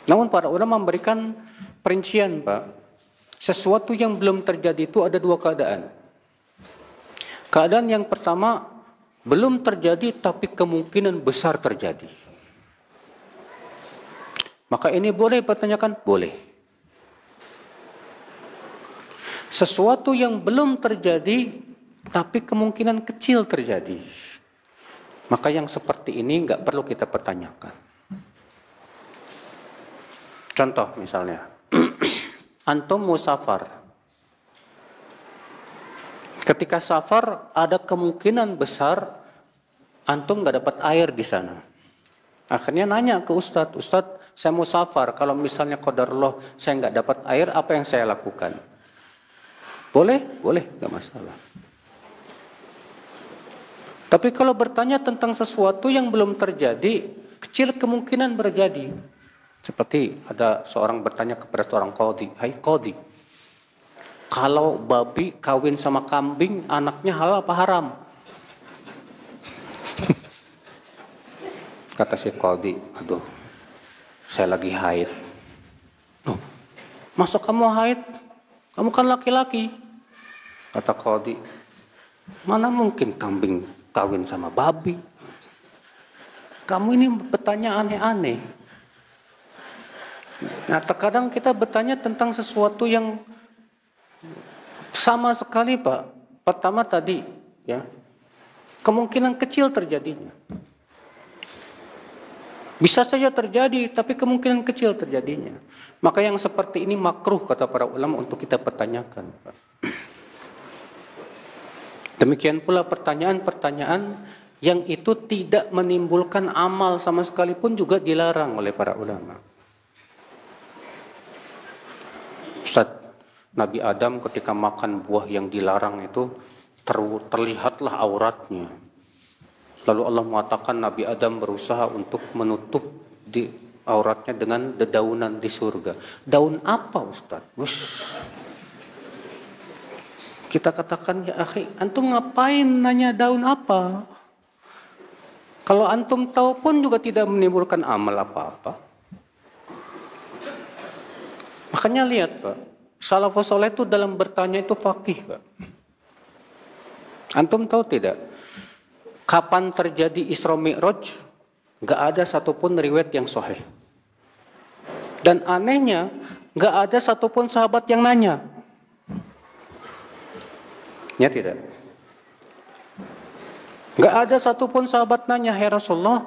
Namun para ulama memberikan perincian, Pak. Sesuatu yang belum terjadi itu ada dua keadaan. Keadaan yang pertama, belum terjadi tapi kemungkinan besar terjadi. Maka ini boleh pertanyakan? Boleh. Sesuatu yang belum terjadi tapi kemungkinan kecil terjadi. Maka yang seperti ini nggak perlu kita pertanyakan. Contoh misalnya, antum mau safar. Ketika safar ada kemungkinan besar antum nggak dapat air di sana. Akhirnya nanya ke Ustadz, Ustadz saya mau safar, kalau misalnya qadarullah saya nggak dapat air, apa yang saya lakukan? Boleh, nggak masalah. Tapi kalau bertanya tentang sesuatu yang belum terjadi, kecil kemungkinan berjadi. Seperti ada seorang bertanya kepada seorang qadhi, hai qadhi, kalau babi kawin sama kambing, anaknya halal apa haram? Kata si qadhi, aduh, saya lagi haid. Oh, masa kamu haid? Kamu kan laki-laki. Kata qadhi, mana mungkin kambing kawin sama babi? Kamu ini bertanya aneh-aneh. Nah, terkadang kita bertanya tentang sesuatu yang sama sekali, Pak. Pertama tadi, ya, kemungkinan kecil terjadinya. Bisa saja terjadi, tapi kemungkinan kecil terjadinya. Maka yang seperti ini makruh kata para ulama untuk kita pertanyakan, Pak. Demikian pula pertanyaan-pertanyaan yang itu tidak menimbulkan amal sama sekali pun juga dilarang oleh para ulama. Ustaz, Nabi Adam ketika makan buah yang dilarang itu terlihatlah auratnya. Lalu Allah mengatakan Nabi Adam berusaha untuk menutup di auratnya dengan dedaunan di surga. Daun apa, Ustaz? Kita katakan, ya akhi, antum ngapain nanya daun apa? Kalau antum tahu pun juga tidak menimbulkan amal apa-apa. Makanya lihat, Pak, salafus saleh itu dalam bertanya itu faqih, Pak. Antum tahu tidak? Kapan terjadi Isra Mi'raj? Gak ada satupun riwayat yang sahih. Dan anehnya, gak ada satupun sahabat yang nanya. Ya tidak? Gak ada satupun sahabat nanya, "Hai Rasulullah,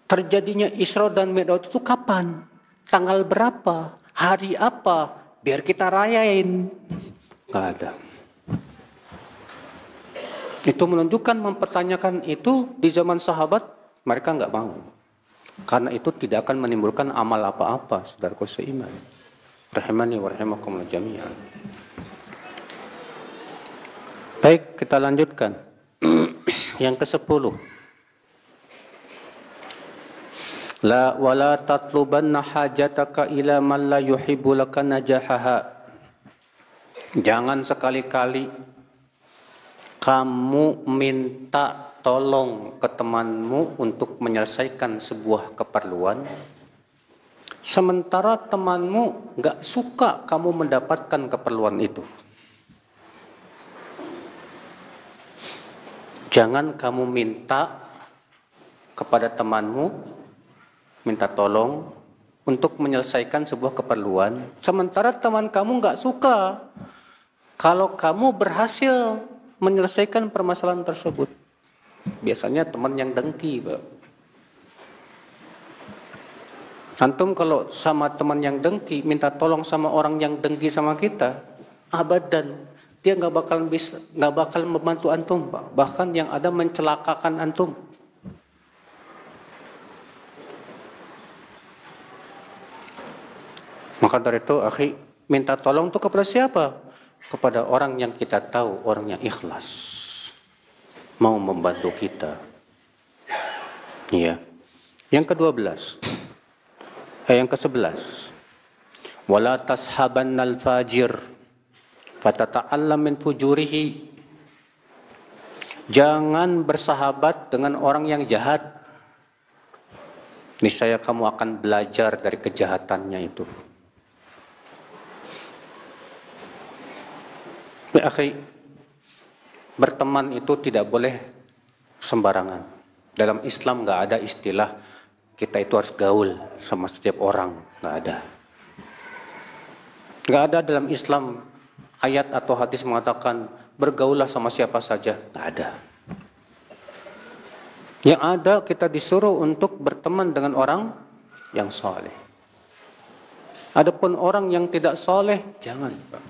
terjadinya Isra dan Mi'raj itu kapan? Tanggal berapa? Hari apa? Biar kita rayain." Gak ada. Itu menunjukkan mempertanyakan itu di zaman sahabat mereka nggak mau. Karena itu tidak akan menimbulkan amal apa-apa, saudaraku seiman. Rahimani wa rahimakumullah jami'an. Baik, kita lanjutkan. Yang ke-10. La wala tatlubanna hajataka ila man la yuhibbu laka najahaha. Jangan sekali-kali kamu minta tolong ke temanmu untuk menyelesaikan sebuah keperluan, sementara temanmu gak suka kamu mendapatkan keperluan itu. Jangan kamu minta kepada temanmu, minta tolong untuk menyelesaikan sebuah keperluan, sementara teman kamu gak suka kalau kamu berhasil menyelesaikan permasalahan tersebut. Biasanya teman yang dengki, Pak. Antum kalau sama teman yang dengki, minta tolong sama orang yang dengki sama kita, abadan, dia nggak bakal membantu antum, Pak. Bahkan yang ada mencelakakan antum. Maka dari itu, akhi, minta tolong itu kepada siapa? Kepada orang yang kita tahu, orang yang ikhlas, mau membantu kita. Iya. Yang ke-12. Yang ke-11. Wala tashabannal fajir fatata'allam min fujurihi. Jangan bersahabat dengan orang yang jahat. Niscaya kamu akan belajar dari kejahatannya itu. Ya, akhi, berteman itu tidak boleh sembarangan. Dalam Islam nggak ada istilah kita itu harus gaul sama setiap orang, nggak ada. Nggak ada dalam Islam ayat atau hadis mengatakan bergaullah sama siapa saja, nggak ada. Yang ada kita disuruh untuk berteman dengan orang yang soleh. Adapun orang yang tidak soleh, jangan, Pak.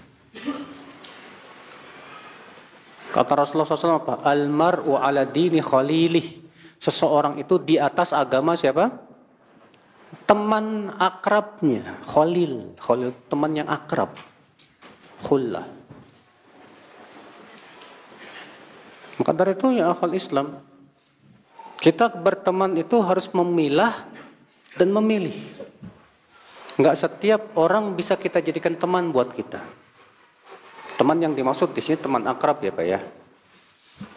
Kata Rasulullah SAW apa? Al-mar'u ala dini khalilih. Seseorang itu di atas agama siapa? Teman akrabnya. Khalil. Khalil teman yang akrab. Khullah. Maka dari itu ya akhal Islam, kita berteman itu harus memilah dan memilih. Enggak setiap orang bisa kita jadikan teman buat kita. Teman yang dimaksud di sini teman akrab ya Pak ya.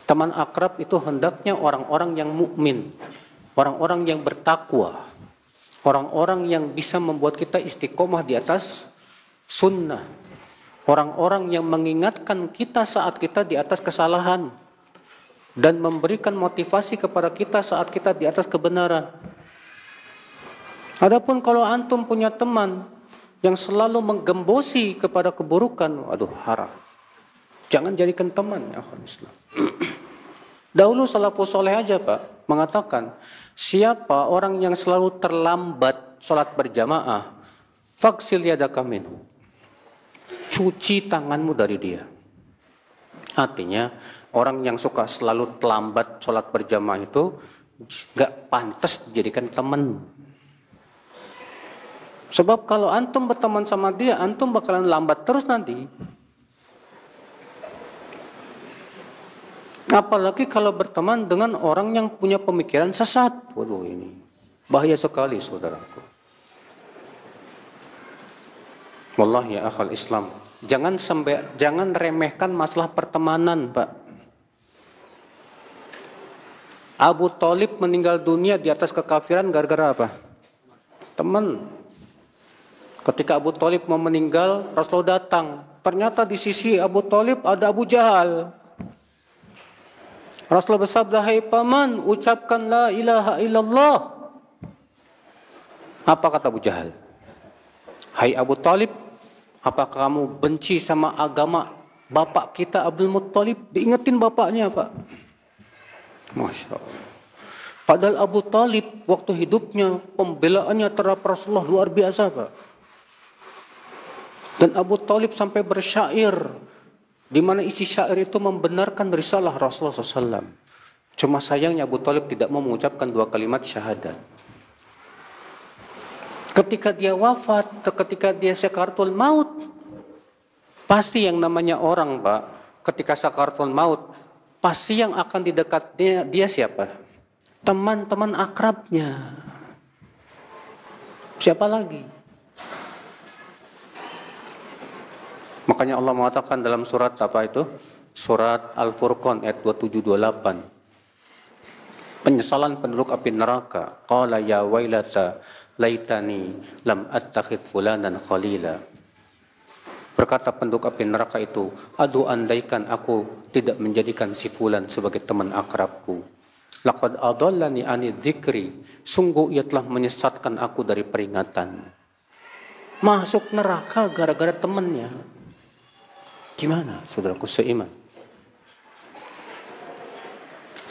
Teman akrab itu hendaknya orang-orang yang mukmin, orang-orang yang bertakwa, orang-orang yang bisa membuat kita istiqomah di atas sunnah, orang-orang yang mengingatkan kita saat kita di atas kesalahan dan memberikan motivasi kepada kita saat kita di atas kebenaran. Adapun kalau antum punya teman yang selalu menggembosi kepada keburukan, aduh haram. Jangan jadikan teman ya akhwat Islam. Dahulu salafus soleh aja Pak mengatakan, siapa orang yang selalu terlambat sholat berjamaah, faksil yadaka minhu, cuci tanganmu dari dia. Artinya orang yang suka selalu terlambat sholat berjamaah itu gak pantas dijadikan teman. Sebab kalau antum berteman sama dia, antum bakalan lambat terus nanti. Apalagi kalau berteman dengan orang yang punya pemikiran sesat. Waduh ini bahaya sekali saudaraku. Wallahi ya akhal Islam, jangan remehkan masalah pertemanan, Pak. Abu Thalib meninggal dunia di atas kekafiran gara-gara apa? Teman. Ketika Abu Thalib mau meninggal, Rasulullah datang. Ternyata di sisi Abu Thalib ada Abu Jahal. Rasulullah bersabda, "Hai paman, ucapkan la ilaha illallah." Apa kata Abu Jahal? "Hai Abu Thalib, apakah kamu benci sama agama bapak kita Abdul Muttalib?" Diingetin bapaknya, Pak. Masya Allah. Padahal Abu Thalib waktu hidupnya pembelaannya terhadap Rasulullah luar biasa, Pak. Dan Abu Thalib sampai bersyair, di mana isi syair itu membenarkan risalah Rasulullah SAW. Cuma sayangnya Abu Thalib tidak mau mengucapkan 2 kalimat syahadat. Ketika dia wafat, ketika dia sakaratul maut, pasti yang namanya orang, Pak, ketika sakaratul maut, pasti yang akan didekatnya dia siapa? Teman-teman akrabnya. Siapa lagi? Makanya Allah mengatakan dalam surat apa itu? Surat Al-Furqan ayat 27-28. Penyesalan penduduk api neraka. Qala ya wailata laitani lam attakhidh fulanan khalila. Berkata penduduk api neraka itu, aduh andaikan aku tidak menjadikan si fulan sebagai teman akrabku. Laqad adallani ani dzikri, sungguh ia telah menyesatkan aku dari peringatan. Masuk neraka gara-gara temannya. Gimana saudaraku seiman?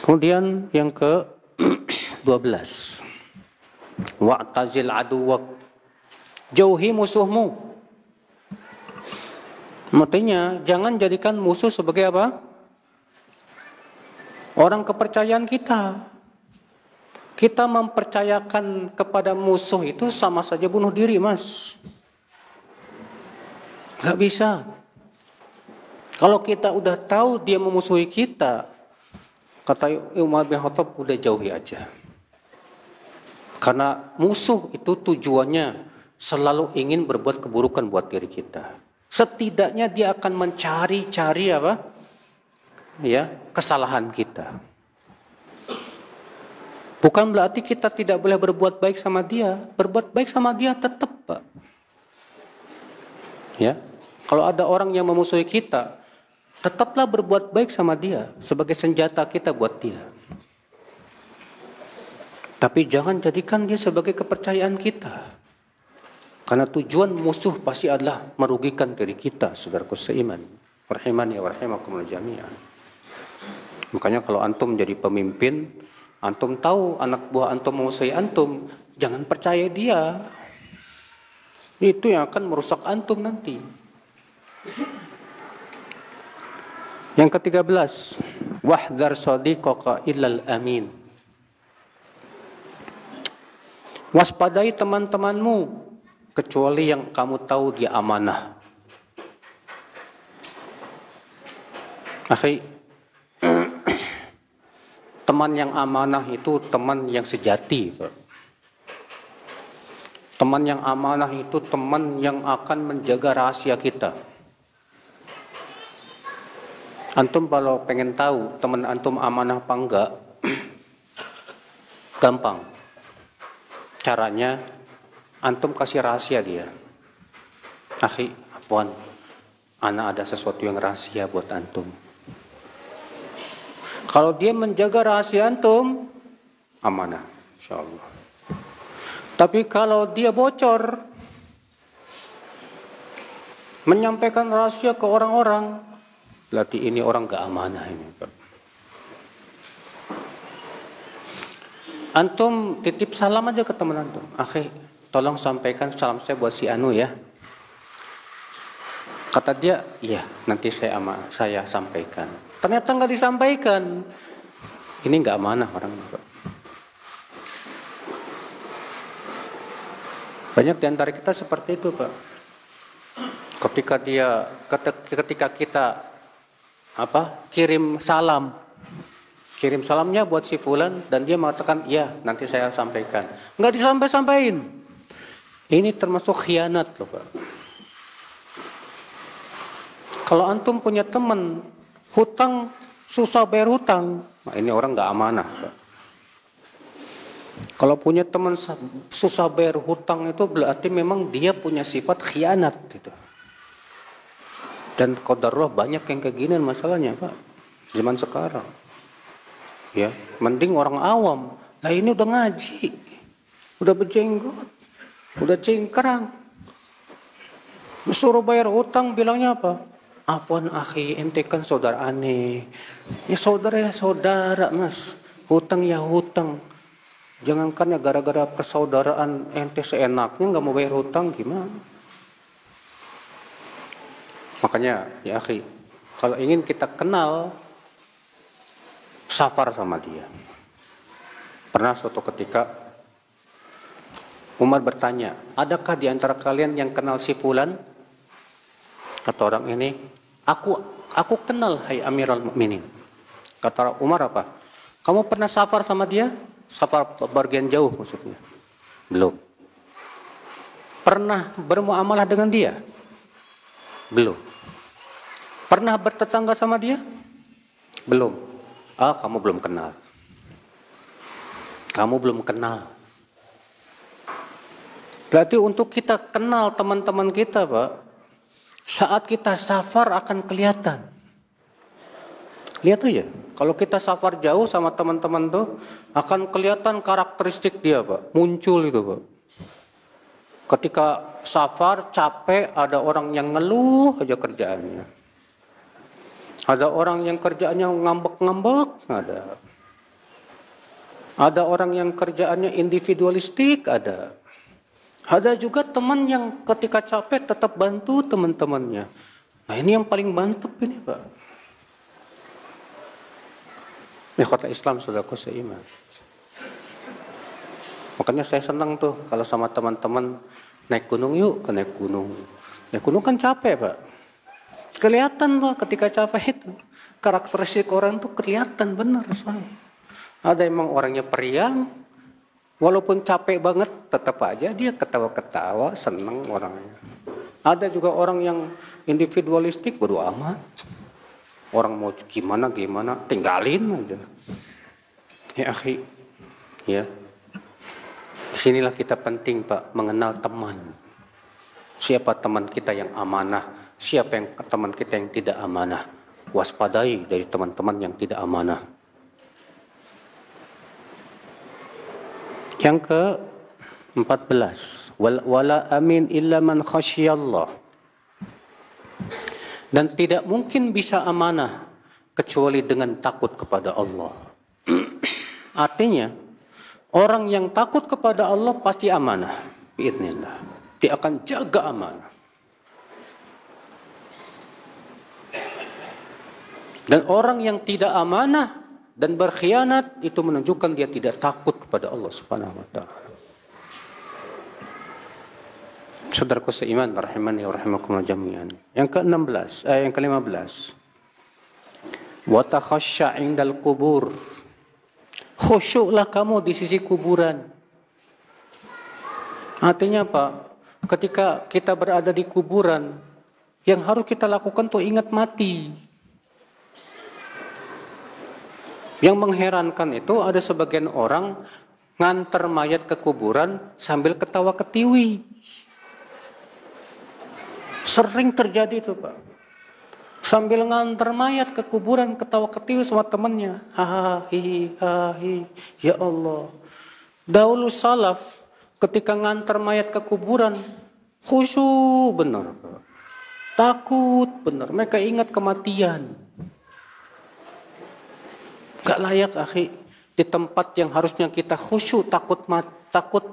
Kemudian yang ke 12. Wa'tazil aduwak, jauhi musuhmu. Artinya jangan jadikan musuh sebagai apa? Orang kepercayaan kita. Kita mempercayakan kepada musuh itu sama saja bunuh diri, Mas. Gak bisa. Kalau kita udah tahu dia memusuhi kita, kata Umar bin Khattab, udah jauhi aja. Karena musuh itu tujuannya selalu ingin berbuat keburukan buat diri kita. Setidaknya dia akan mencari-cari apa? Ya, kesalahan kita. Bukan berarti kita tidak boleh berbuat baik sama dia. Berbuat baik sama dia tetap, Pak. Ya. Kalau ada orang yang memusuhi kita, tetaplah berbuat baik sama dia sebagai senjata kita buat dia. Tapi jangan jadikan dia sebagai kepercayaan kita. Karena tujuan musuh pasti adalah merugikan diri kita, saudaraku seiman. Rahimani wa rahimakumullah jami'an. Makanya kalau antum jadi pemimpin, antum tahu anak buah antum memusuhi antum, jangan percaya dia. Itu yang akan merusak antum nanti. Yang ke-13, wahdhar shadiqaka illal amin. Waspadai teman-temanmu kecuali yang kamu tahu dia amanah. Akhi, teman yang amanah itu teman yang sejati. Teman yang amanah itu teman yang akan menjaga rahasia kita. Antum kalau pengen tahu teman antum amanah apa enggak, gampang. Caranya, antum kasih rahasia dia. Akhi, afwan, ana ada sesuatu yang rahasia buat antum. Kalau dia menjaga rahasia antum, amanah, insyaallah. Tapi kalau dia bocor, menyampaikan rahasia ke orang-orang, berarti ini orang gak amanah ini. Antum titip salam aja ke teman antum. Akhi, tolong sampaikan salam saya buat si Anu ya. Kata dia, iya nanti saya sampaikan. Ternyata nggak disampaikan. Ini nggak amanah orang. Banyak di antara kita seperti itu, Pak. Ketika kita kirim salamnya buat si fulan dan dia mengatakan, iya nanti saya sampaikan. Nggak disampaikan. Ini termasuk khianat loh, Pak. Kalau antum punya teman hutang, susah bayar hutang, nah ini orang nggak amanah, Pak. Kalau punya teman susah bayar hutang itu berarti memang dia punya sifat khianat gitu. Dan qadarullah banyak yang kayak gini masalahnya, Pak. Zaman sekarang. Ya, mending orang awam. Lah ini udah ngaji. Udah berjenggot. Udah cingkrang. Suruh bayar hutang bilangnya apa? Afwan akhi, ente kan saudara aneh. Ya saudara, Mas. Hutang ya hutang. Jangankan ya gara-gara persaudaraan ente seenaknya nggak mau bayar hutang gimana? Makanya ya akhi, kalau ingin kita kenal, safar sama dia. Pernah suatu ketika Umar bertanya, adakah di antara kalian yang kenal si fulan? Kata orang ini, aku kenal hai Amirul Mukminin. Kata Umar apa? Kamu pernah safar sama dia? Safar bagian jauh maksudnya? Belum. Pernah bermuamalah dengan dia? Belum. Pernah bertetangga sama dia? Belum. Kamu belum kenal. Kamu belum kenal. Berarti untuk kita kenal teman-teman kita, Pak, saat kita safar akan kelihatan. Lihat aja, kalau kita safar jauh sama teman-teman tuh, akan kelihatan karakteristik dia, Pak. Muncul itu, Pak. Ketika safar capek, ada orang yang ngeluh aja kerjaannya. Ada orang yang kerjaannya ngambek-ngambek, ada. Ada orang yang kerjaannya individualistik, ada. Ada juga teman yang ketika capek tetap bantu teman-temannya. Nah ini yang paling mantap ini, Pak. Ikhwatul Islam, saudaraku seiman. Makanya saya senang tuh kalau sama teman-teman naik gunung, yuk ke naik gunung. Naik gunung kan capek, Pak. Kelihatan, Pak, ketika capek itu. Karakteristik orang tuh kelihatan benar, soalnya. Ada emang orangnya periang, walaupun capek banget, tetap aja dia ketawa-ketawa, senang orangnya. Ada juga orang yang individualistik, bodo amat. Orang mau gimana, tinggalin aja. Ya akhi, ya. Disinilah kita penting, Pak, mengenal teman. Siapa teman kita yang amanah, siapa yang teman kita yang tidak amanah. Waspadai dari teman-teman yang tidak amanah. Yang ke-14, wala amin illa man khasyallah. Dan tidak mungkin bisa amanah kecuali dengan takut kepada Allah. Artinya, orang yang takut kepada Allah pasti amanah. Biiznillah. Dia akan jaga amanah. Dan orang yang tidak amanah dan berkhianat itu menunjukkan dia tidak takut kepada Allah Subhanahu wa taala. Saudaraku seiman rahimani wa rahimakumullah jami'an. Yang ke-16, yang ke-15. Wa takhashya 'indal qubur. Khusyuklah kamu di sisi kuburan. Artinya apa? Ketika kita berada di kuburan, yang harus kita lakukan tuh ingat mati. Yang mengherankan itu ada sebagian orang nganter mayat ke kuburan sambil ketawa ketiwi. Sering terjadi itu, Pak. Sambil nganter mayat ke kuburan ketawa ketiwi sama temannya. Hahihi, ya Allah. Dahulu salaf ketika nganter mayat ke kuburan khusyuk benar, Pak. Takut benar. Mereka ingat kematian. Gak layak, akhi, di tempat yang harusnya kita khusyuk, takut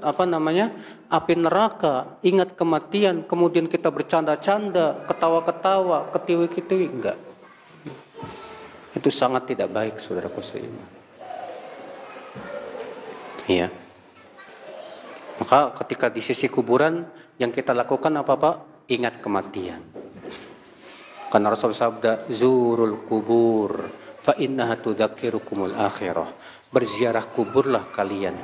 api neraka, ingat kematian, kemudian kita bercanda-canda, ketawa-ketawa, ketiwi-ketiwi, enggak. Itu sangat tidak baik, saudaraku seiman. Iya. Maka ketika di sisi kuburan, yang kita lakukan apa, Pak? Ingat kematian. Karena Rasul sabda, zurul kubur fa innaha tudzakirukumul akhirah. Berziarah kuburlah kalian,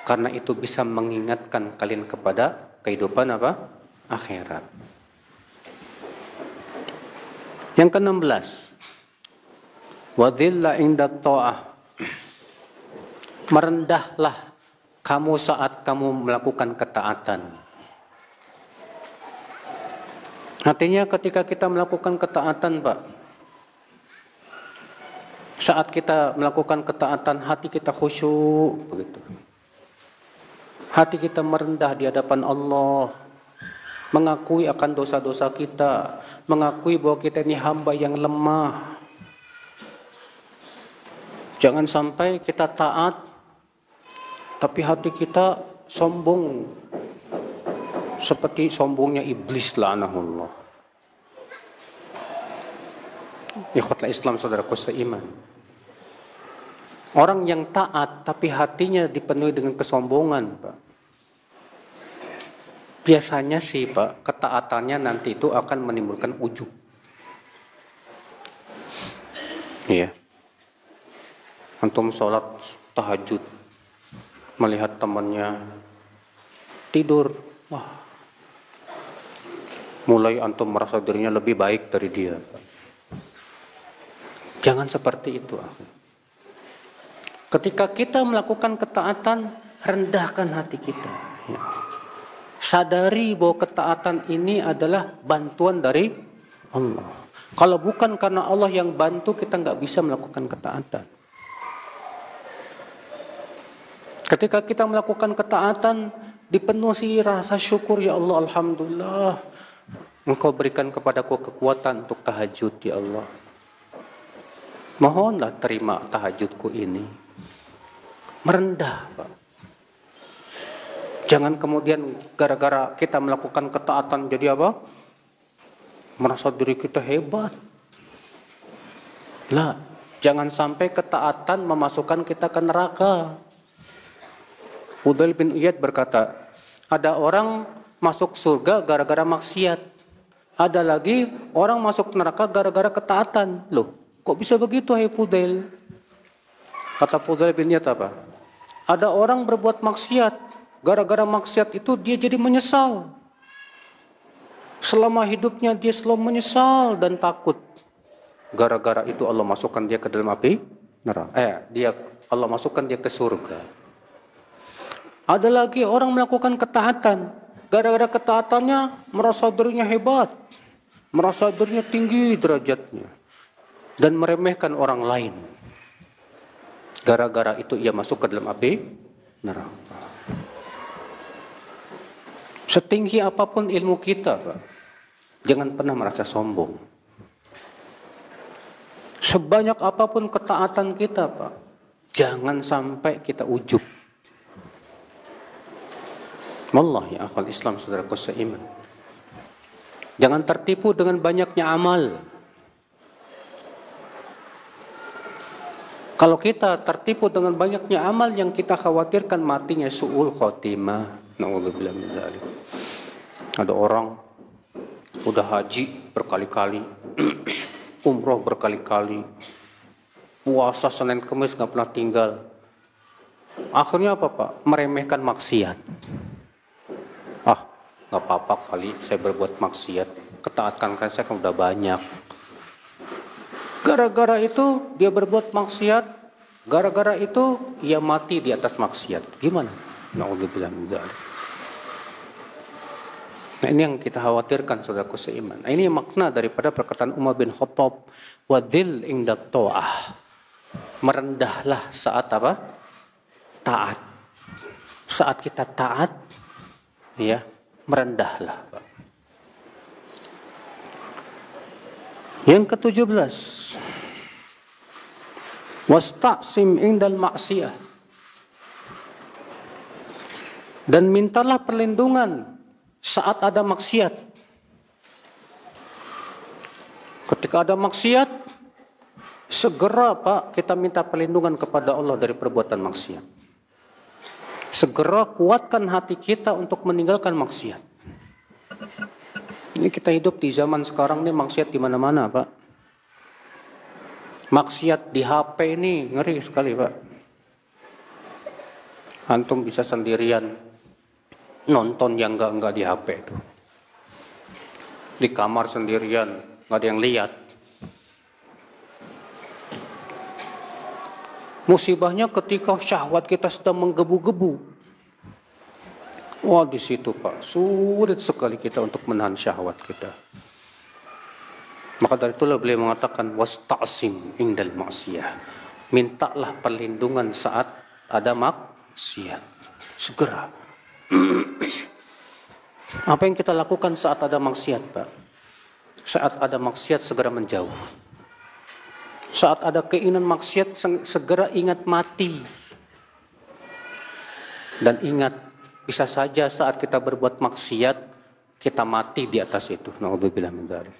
karena itu bisa mengingatkan kalian kepada kehidupan apa? Akhirat. Yang ke-16, wadhilla inda ta'ah. Merendahlah kamu saat kamu melakukan ketaatan. Artinya ketika kita melakukan ketaatan, Pak, saat kita melakukan ketaatan, hati kita khusyuk, begitu. Hati kita merendah di hadapan Allah, mengakui akan dosa-dosa kita, mengakui bahwa kita ini hamba yang lemah. Jangan sampai kita taat, tapi hati kita sombong, seperti sombongnya iblis la'anahullah. Ikhwatul Islam, saudaraku seiman. Orang yang taat tapi hatinya dipenuhi dengan kesombongan, Pak. Biasanya sih, Pak, ketaatannya nanti itu akan menimbulkan ujub. Iya. Antum sholat tahajud, melihat temannya tidur, wah, Mulai antum merasa dirinya lebih baik dari dia. Jangan seperti itu. Ketika kita melakukan ketaatan, rendahkan hati kita. Ya. Sadari bahwa ketaatan ini adalah bantuan dari Allah. Kalau bukan karena Allah yang bantu, kita nggak bisa melakukan ketaatan. Ketika kita melakukan ketaatan, dipenuhi rasa syukur, ya Allah, alhamdulillah, Engkau berikan kepadaku kekuatan untuk tahajud, ya Allah. Mohonlah terima tahajudku ini. Merendah, Pak. Jangan kemudian gara-gara kita melakukan ketaatan jadi apa? Merasa diri kita hebat. Lah, jangan sampai ketaatan memasukkan kita ke neraka. Fudail bin Iyad berkata, ada orang masuk surga gara-gara maksiat. Ada lagi orang masuk neraka gara-gara ketaatan. Loh, kok bisa begitu, hai Fudail? Kata Fudail bin Iyad apa? Ada orang berbuat maksiat. Gara-gara maksiat itu dia jadi menyesal. Selama hidupnya dia selalu menyesal dan takut. Gara-gara itu Allah masukkan dia ke dalam api neraka. Allah masukkan dia ke surga. Ada lagi orang melakukan ketaatan. Gara-gara ketaatannya merasa dirinya hebat. Merasa dirinya tinggi derajatnya. Dan meremehkan orang lain. Gara-gara itu ia masuk ke dalam api neraka. Setinggi apapun ilmu kita, Pak, jangan pernah merasa sombong. Sebanyak apapun ketaatan kita, Pak, jangan sampai kita ujub. Wallahi akhal Islam, saudaraku seiman. Jangan tertipu dengan banyaknya amal. Kalau kita tertipu dengan banyaknya amal, yang kita khawatirkan matinya su'ul khotimah. Na'udzubillah min dzalik. Ada orang udah haji berkali-kali, umroh berkali-kali, puasa Senin Kamis nggak pernah tinggal. Akhirnya apa, Pak? Meremehkan maksiat. Nggak apa-apa kali saya berbuat maksiat. Ketaatan kan saya kan udah banyak. Gara-gara itu dia berbuat maksiat. Gara-gara itu ia mati di atas maksiat. Gimana? Na'udzubillah min dzalik. Nah, ini yang kita khawatirkan, saudaraku seiman. Nah, ini makna daripada perkataan Umar bin Khattab, wadhil inda ta'ah. Merendahlah saat apa? Taat. Saat kita taat, ya, merendahlah, Pak. Yang ke-17, wasta'sim indal ma'siyah. Dan mintalah perlindungan saat ada maksiat. Ketika ada maksiat, segera, Pak, kita minta perlindungan kepada Allah dari perbuatan maksiat. Segera kuatkan hati kita untuk meninggalkan maksiat. Ini kita hidup di zaman sekarang nih, maksiat di mana-mana, Pak. Maksiat di HP ini ngeri sekali, Pak. Antum bisa sendirian nonton yang enggak di HP itu. Di kamar sendirian, enggak ada yang lihat. Musibahnya ketika syahwat kita sedang menggebu-gebu. Wah, di situ, Pak, sulit sekali kita untuk menahan syahwat kita. Maka dari itulah beliau mengatakan wasta'sim indal ma'siyah. Mintalah perlindungan saat ada maksiat. Segera. Apa yang kita lakukan saat ada maksiat, Pak? Saat ada maksiat segera menjauh. Saat ada keinginan maksiat segera ingat mati. Dan ingat, bisa saja saat kita berbuat maksiat kita mati di atas itu. Na'udzubillah min dzalik.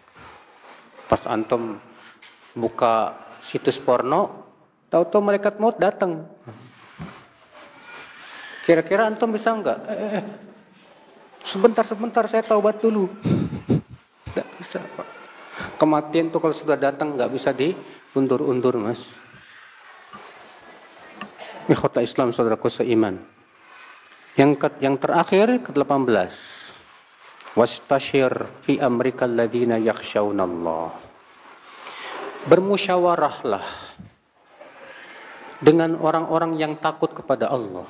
Pas antum buka situs porno, tahu-tahu malaikat maut datang. Kira-kira antum bisa enggak? Sebentar saya taubat dulu. Enggak bisa, Pak. Kematian itu kalau sudah datang enggak bisa diundur-undur, Mas. Ikhwata Islam, saudaraku seiman. Yang terakhir ke-18. Wastashir fi amrika alladziina yakhshawnallaha. Bermusyawarahlah dengan orang-orang yang takut kepada Allah.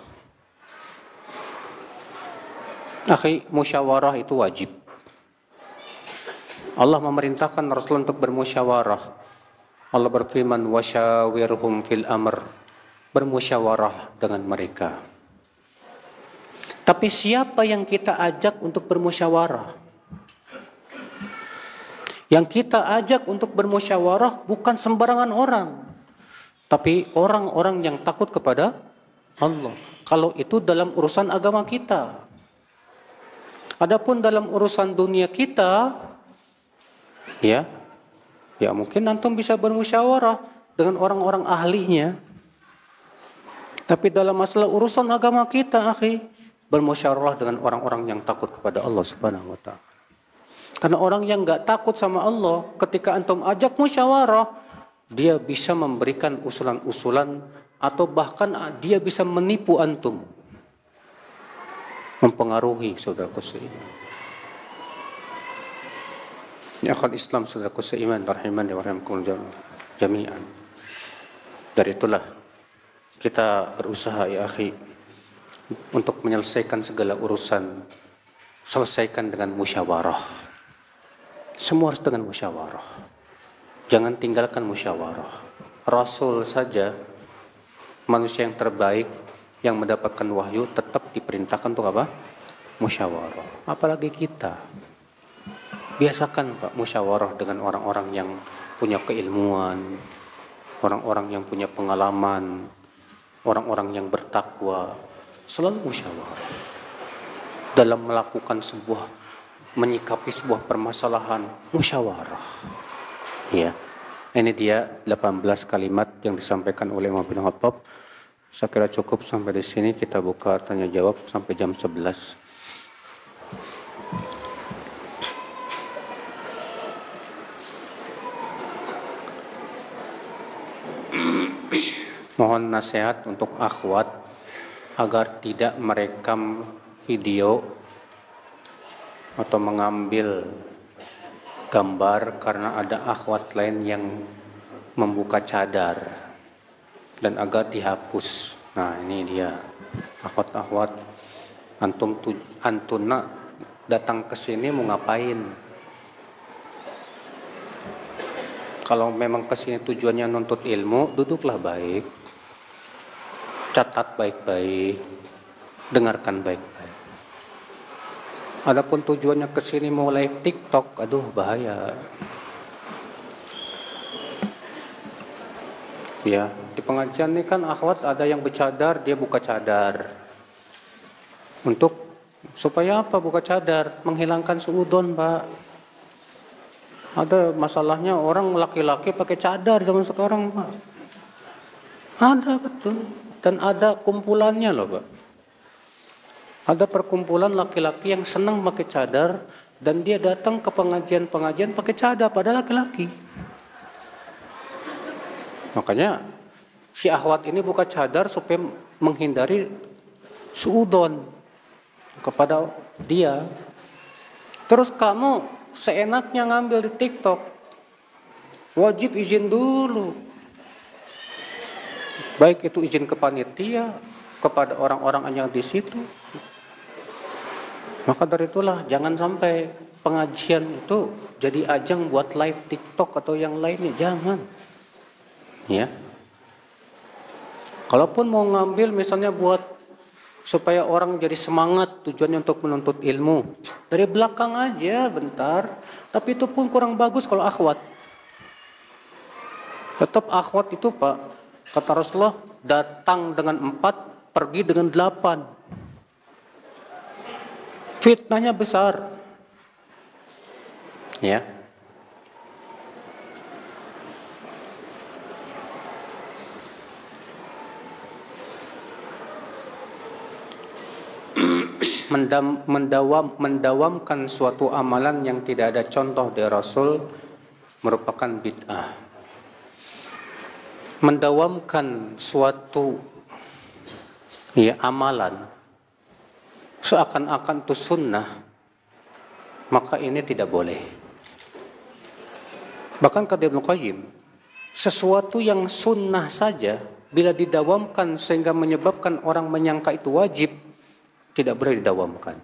Akhi, musyawarah itu wajib. Allah memerintahkan Rasul untuk bermusyawarah. Allah berfirman, wasyawirhum fil amr. Bermusyawarah dengan mereka. Tapi siapa yang kita ajak untuk bermusyawarah? Yang kita ajak untuk bermusyawarah bukan sembarangan orang, tapi orang-orang yang takut kepada Allah. Kalau itu dalam urusan agama kita. Adapun dalam urusan dunia kita, ya mungkin antum bisa bermusyawarah dengan orang-orang ahlinya. Tapi dalam masalah urusan agama kita, akhi, bermusyawarah dengan orang-orang yang takut kepada Allah Subhanahu wa taala. Karena orang yang enggak takut sama Allah, ketika antum ajak musyawarah, dia bisa memberikan usulan-usulan atau bahkan dia bisa menipu antum. Mempengaruhi saudaraku seiman. Ya akhwat Islam, saudaraku seiman, rahimani wa rahimakumullah jami'an. Dari itulah kita berusaha ya akhi untuk menyelesaikan segala urusan, selesaikan dengan musyawarah. Semua harus dengan musyawarah. Jangan tinggalkan musyawarah. Rasul saja, manusia yang terbaik yang mendapatkan wahyu, tetap diperintahkan untuk apa? Musyawarah. Apalagi kita. Biasakan Pak musyawarah dengan orang-orang yang punya keilmuan, orang-orang yang punya pengalaman, orang-orang yang bertakwa. Selalu musyawarah dalam melakukan menyikapi sebuah permasalahan, musyawarah. Ya. Ini dia 18 kalimat yang disampaikan oleh Umar bin Khattab. Saya kira cukup sampai di sini, kita buka tanya jawab sampai jam 11. Mohon nasihat untuk akhwat agar tidak merekam video atau mengambil gambar karena ada akhwat lain yang membuka cadar dan agar dihapus. Nah ini dia akhwat-akhwat, antuna datang ke sini mau ngapain? Kalau memang ke sini tujuannya nuntut ilmu, duduklah baik, catat baik-baik, dengarkan baik-baik. Adapun tujuannya ke sini mau live TikTok, aduh bahaya. Ya, di pengajian ini kan akhwat ada yang bercadar, dia buka cadar. Supaya apa buka cadar? Menghilangkan suudon, Pak. Ada masalahnya orang laki-laki pakai cadar zaman sekarang, Pak. Ada betul. Dan ada kumpulannya loh, Pak. Ada perkumpulan laki-laki yang senang pakai cadar dan dia datang ke pengajian-pengajian pakai cadar pada laki-laki. Makanya si akhwat ini buka cadar supaya menghindari suudon kepada dia. Terus kamu seenaknya ngambil di TikTok, wajib izin dulu. Baik itu izin ke panitia, kepada orang-orang yang di situ. Maka dari itulah jangan sampai pengajian itu jadi ajang buat live TikTok atau yang lainnya, jangan. Ya. Kalaupun mau ngambil misalnya buat supaya orang jadi semangat, tujuannya untuk menuntut ilmu, dari belakang aja bentar, tapi itu pun kurang bagus kalau akhwat. Tetap akhwat itu Pak, kata Rasulullah, datang dengan 4, pergi dengan 8. Fitnahnya besar. Ya. Mendawamkan suatu amalan yang tidak ada contoh dari Rasul merupakan bid'ah. Mendawamkan suatu amalan seakan-akan itu sunnah, maka ini tidak boleh. Bahkan kata Ibnu Qayyim, sesuatu yang sunnah saja bila didawamkan sehingga menyebabkan orang menyangka itu wajib, tidak boleh didawamkan.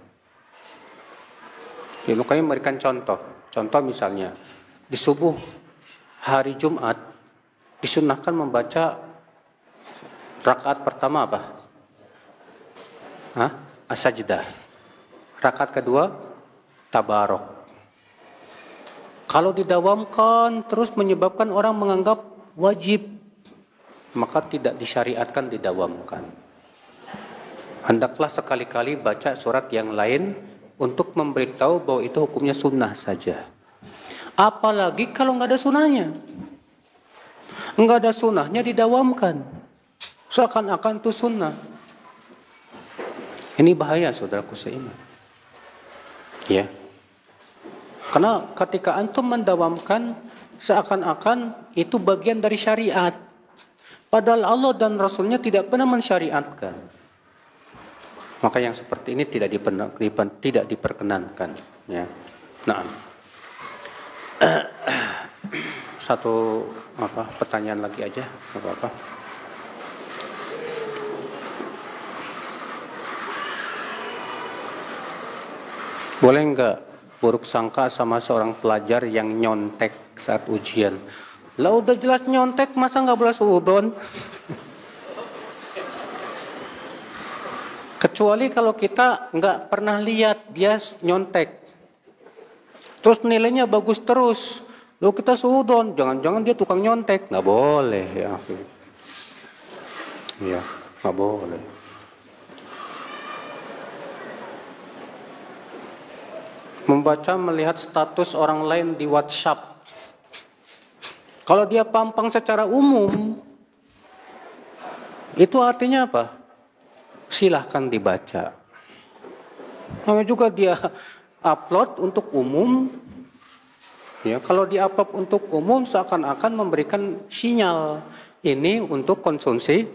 Ibnu Qayyim memberikan contoh. Contoh misalnya, di subuh hari Jumat disunnahkan membaca rakaat pertama apa? As-sajdah. Rakaat kedua tabarok. Kalau didawamkan terus menyebabkan orang menganggap wajib, maka tidak disyariatkan didawamkan. Hendaklah sekali-kali baca surat yang lain untuk memberitahu bahwa itu hukumnya sunnah saja. Apalagi kalau nggak ada sunnahnya. Nggak ada sunnahnya didawamkan. Seakan-akan itu sunnah. Ini bahaya saudaraku seiman. Ya. Karena ketika antum mendawamkan seakan-akan itu bagian dari syariat. Padahal Allah dan Rasulnya tidak pernah mensyariatkan. Maka yang seperti ini tidak diperkenankan. Ya. Nah, satu pertanyaan lagi aja, apa-apa. Boleh nggak buruk sangka sama seorang pelajar yang nyontek saat ujian? Lah udah jelas nyontek, masa nggak boleh suudon? Kecuali kalau kita nggak pernah lihat dia nyontek, terus nilainya bagus terus, lalu kita suudon, jangan-jangan dia tukang nyontek, nggak boleh ya. Iya, nggak boleh. Membaca melihat status orang lain di WhatsApp. Kalau dia pampang secara umum, itu artinya apa? Silahkan dibaca. Namanya juga dia upload untuk umum. Ya, kalau di-upload untuk umum seakan-akan memberikan sinyal ini untuk konsumsi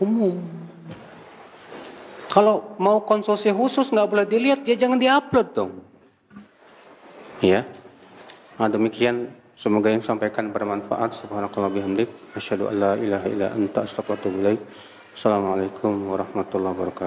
umum. Kalau mau konsumsi khusus nggak boleh dilihat, ya jangan di-upload dong. Ya, demikian. Semoga yang sampaikan bermanfaat. Subhanakallah bihamdik. Asyhadu an la ilaha illa anta astaghfiruka wa atubu ilaik. Assalamualaikum warahmatullahi wabarakatuh.